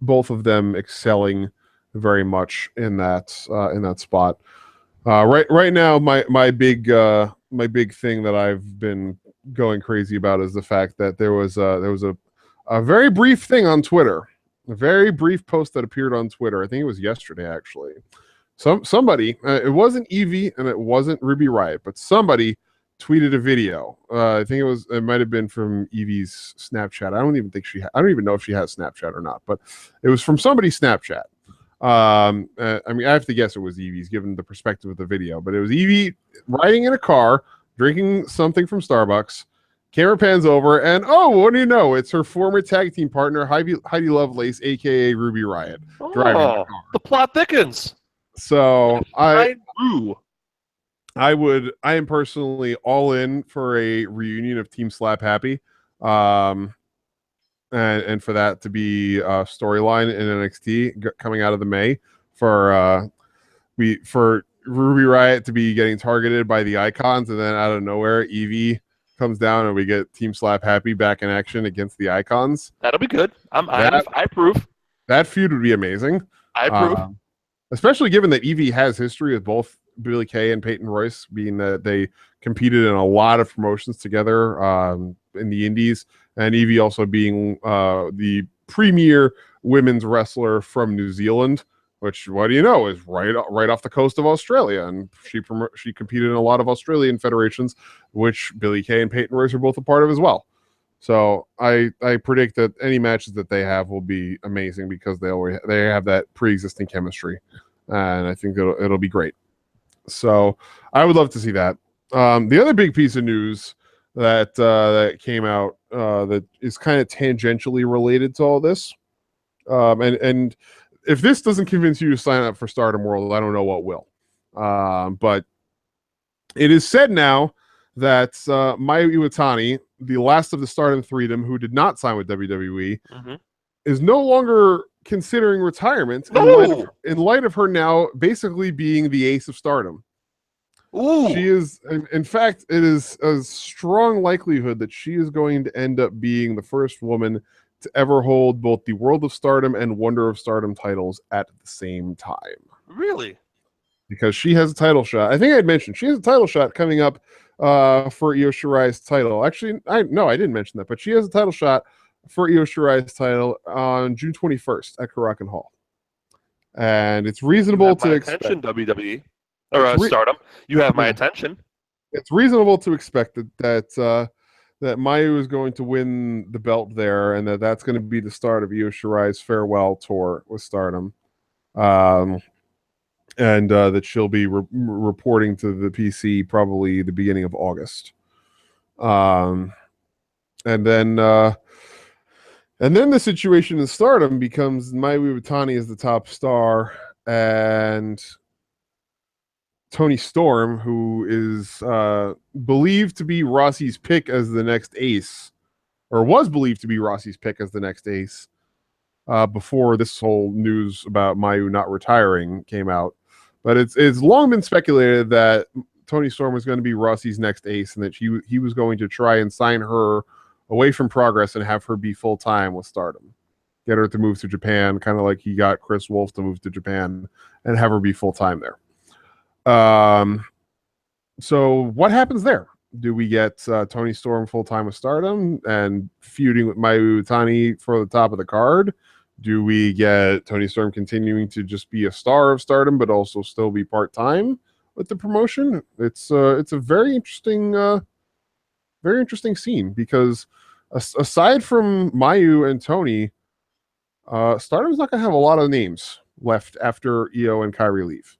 both of them excelling very much in that spot. Right now, my big thing that I've been going crazy about is the fact that there was a very brief thing on Twitter, a very brief post that appeared on Twitter. I think it was yesterday, actually. Somebody, it wasn't Evie and it wasn't Ruby Riott, but somebody tweeted a video. I think it might have been from Evie's Snapchat. I don't even know if she has Snapchat or not, but it was from somebody's Snapchat. I mean, I have to guess it was Evie's, given the perspective of the video, but it was Evie riding in a car, drinking something from Starbucks. Camera pans over, and what do you know? It's her former tag team partner, Heidi Lovelace, aka Ruby Riott, driving the car. The plot thickens. So I am personally all in for a reunion of Team Slap Happy, and for that to be a storyline in NXT coming out of the May for Ruby Riott to be getting targeted by the Icons, and then out of nowhere Evie comes down and we get Team Slap Happy back in action against the Icons. That'll be good. I approve. That feud would be amazing. I approve. Especially given that Evie has history with both Billie Kay and Peyton Royce, being that they competed in a lot of promotions together in the Indies, and Evie also being the premier women's wrestler from New Zealand, which, what do you know, is right off the coast of Australia, and she competed in a lot of Australian federations, which Billie Kay and Peyton Royce are both a part of as well. So I predict that any matches that they have will be amazing because they have that pre-existing chemistry, and I think it'll be great. So I would love to see that. The other big piece of news that came out that is kind of tangentially related to all this, and if this doesn't convince you to sign up for Stardom World, I don't know what will. But it is said now that Mayu Iwatani, the last of the Stardom Freedom, who did not sign with WWE, is no longer considering retirement in light of her now basically being the ace of Stardom. Ooh. She is, in fact, it is a strong likelihood that she is going to end up being the first woman to ever hold both the World of Stardom and Wonder of Stardom titles at the same time. Really? Because she has a title shot. I think I had mentioned she has a title shot coming up for Io Shirai's title. Actually, I didn't mention that, but she has a title shot for Io Shirai's title on June 21st at Korakuen Hall. And it's reasonable to expect. WWE or Stardom. You have my attention. It's reasonable to expect that Mayu is going to win the belt there, and that's going to be the start of Io Shirai's farewell tour with Stardom. And that she'll be reporting to the PC probably the beginning of August. And then And then the situation in Stardom becomes Mayu Iwatani is the top star, and Toni Storm, who is believed to be Rossi's pick as the next ace, or was believed to be Rossi's pick as the next ace, before this whole news about Mayu not retiring came out. But it's long been speculated that Toni Storm was going to be Rossi's next ace, and that he was going to try and sign her away from Progress and have her be full time with Stardom, get her to move to Japan, kind of like he got Chris Wolf to move to Japan and have her be full time there. So what happens there? Do we get Toni Storm full time with Stardom and feuding with Mayu Iwatani for the top of the card? Do we get Toni Storm continuing to just be a star of Stardom, but also still be part time with the promotion? It's a very interesting scene, because aside from Mayu and Toni, Stardom's not going to have a lot of names left after Io and Kairi leave.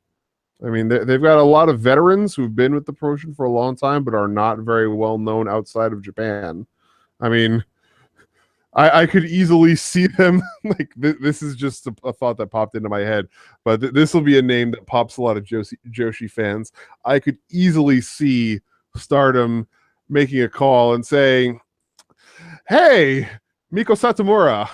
I mean, they've got a lot of veterans who've been with the promotion for a long time, but are not very well known outside of Japan. I mean, I could easily see them, like, this is just a thought that popped into my head, but this will be a name that pops a lot of Joshi fans. I could easily see Stardom making a call and saying, hey, Miko Satomura,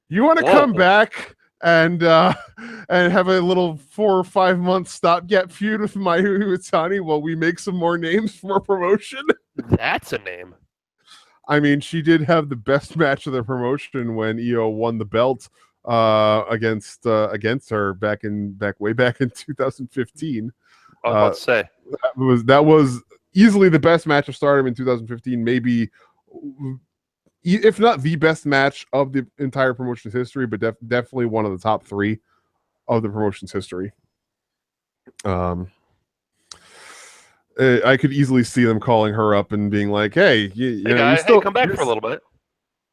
you want to come back and have a little 4 or 5 month stopgap feud with Mayu Iwatani while we make some more names for promotion? That's a name. I mean, she did have the best match of the promotion when Io won the belt against her way back in 2015. I was about to say that was easily the best match of Stardom in 2015, maybe, if not the best match of the entire promotion's history, but definitely one of the top 3 of the promotion's history. I could easily see them calling her up and being like, "Hey, you come back for a little bit.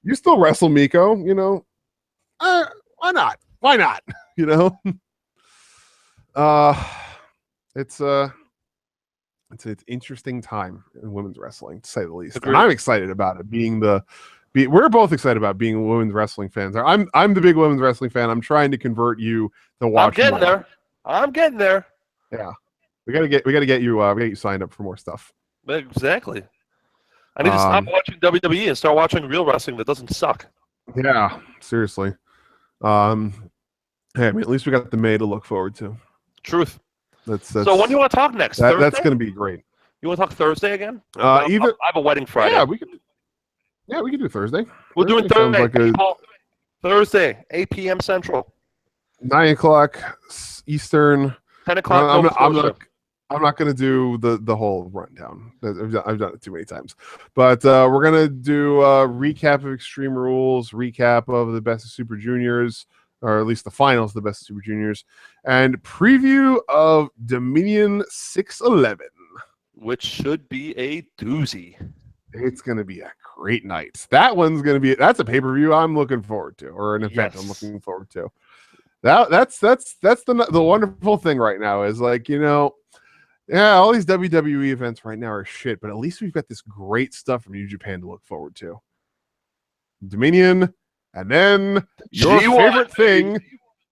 You still wrestle Miko, you know? Why not? Why not? You know?" It's an interesting time in women's wrestling, to say the least. And I'm excited about it. We're both excited about being women's wrestling fans. I'm the big women's wrestling fan. I'm trying to convert you to watch. I'm getting there. Yeah. We gotta get you signed up for more stuff. Exactly. I need to stop watching WWE and start watching real wrestling that doesn't suck. Yeah, seriously. Hey, I mean, at least we got the May to look forward to. Truth. So when do you want to talk next? Thursday? That's going to be great. You want to talk Thursday again? I have a wedding Friday. Yeah, we can do Thursday. We're doing Thursday. Thursday, 8 p.m. Central. 9 o'clock Eastern. 10 o'clock. I'm not going to do the whole rundown. I've done it too many times. But we're going to do a recap of Extreme Rules, recap of the Best of Super Juniors, or at least the finals of the Best of Super Juniors, and preview of Dominion 611. Which should be a doozy. It's going to be a great night. That's a pay-per-view I'm looking forward to, or an event I'm looking forward to. That's the wonderful thing right now is, like, you know, yeah, all these WWE events right now are shit, but at least we've got this great stuff from New Japan to look forward to. Dominion, and then your favorite thing.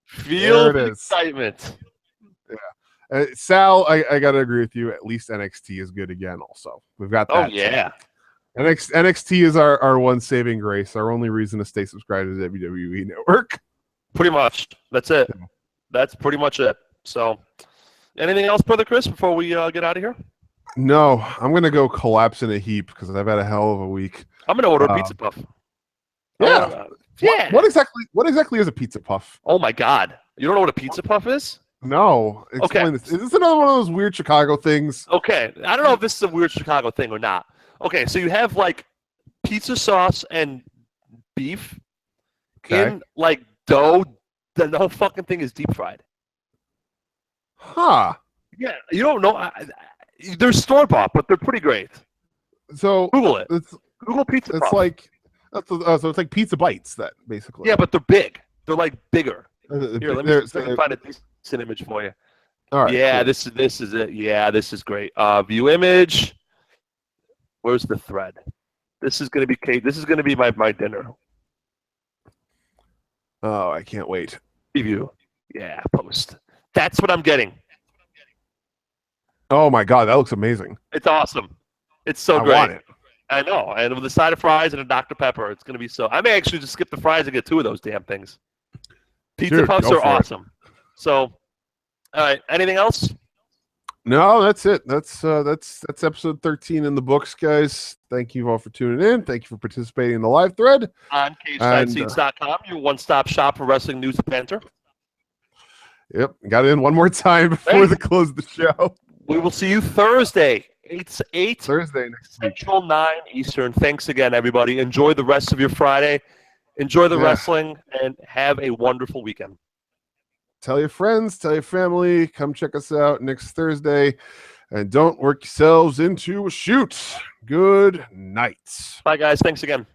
Feel the excitement. Yeah. Sal, I got to agree with you. At least NXT is good again also. We've got that. Oh, yeah. NXT is our one saving grace, our only reason to stay subscribed to the WWE Network. Pretty much. That's it. Yeah. That's pretty much it. So, anything else, Brother Chris, before we get out of here? No, I'm going to go collapse in a heap because I've had a hell of a week. I'm going to order a pizza puff. Yeah. What exactly is a pizza puff? Oh, my God. You don't know what a pizza puff is? No. Explain this. Is this another one of those weird Chicago things? Okay. I don't know if this is a weird Chicago thing or not. Okay, so you have, like, pizza sauce and beef in, like, dough. The whole fucking thing is deep fried. Huh. Yeah, you don't know. They're store-bought, but they're pretty great. So Google it. Google pizza puff. So it's like pizza bites, that basically. Yeah, but they're big. They're like bigger. Here, let me find a decent image for you. All right. Yeah, cool. This is it. Yeah, this is great. View image. Where's the thread? This is gonna be Kate. This is gonna be my dinner. Oh, I can't wait. Preview. Yeah, post. That's what I'm getting. Oh my God, that looks amazing. It's awesome. It's so I great. want it. I know. And with a side of fries and a Dr. Pepper, it's going to be so. I may actually just skip the fries and get 2 of those damn things. Pizza Puffs are awesome. So, all right. Anything else? No, that's it. That's episode 13 in the books, guys. Thank you all for tuning in. Thank you for participating in the live thread. On CagesideSeats.com, your one-stop shop for wrestling news and banter. Yep. Got it in one more time before the close of the show. We will see you Thursday. 8 Thursday next week. Central, 9 Eastern. Thanks again, everybody. Enjoy the rest of your Friday. Enjoy the wrestling, and have a wonderful weekend. Tell your friends, tell your family, come check us out next Thursday, and don't work yourselves into a shoot. Good night. Bye, guys. Thanks again.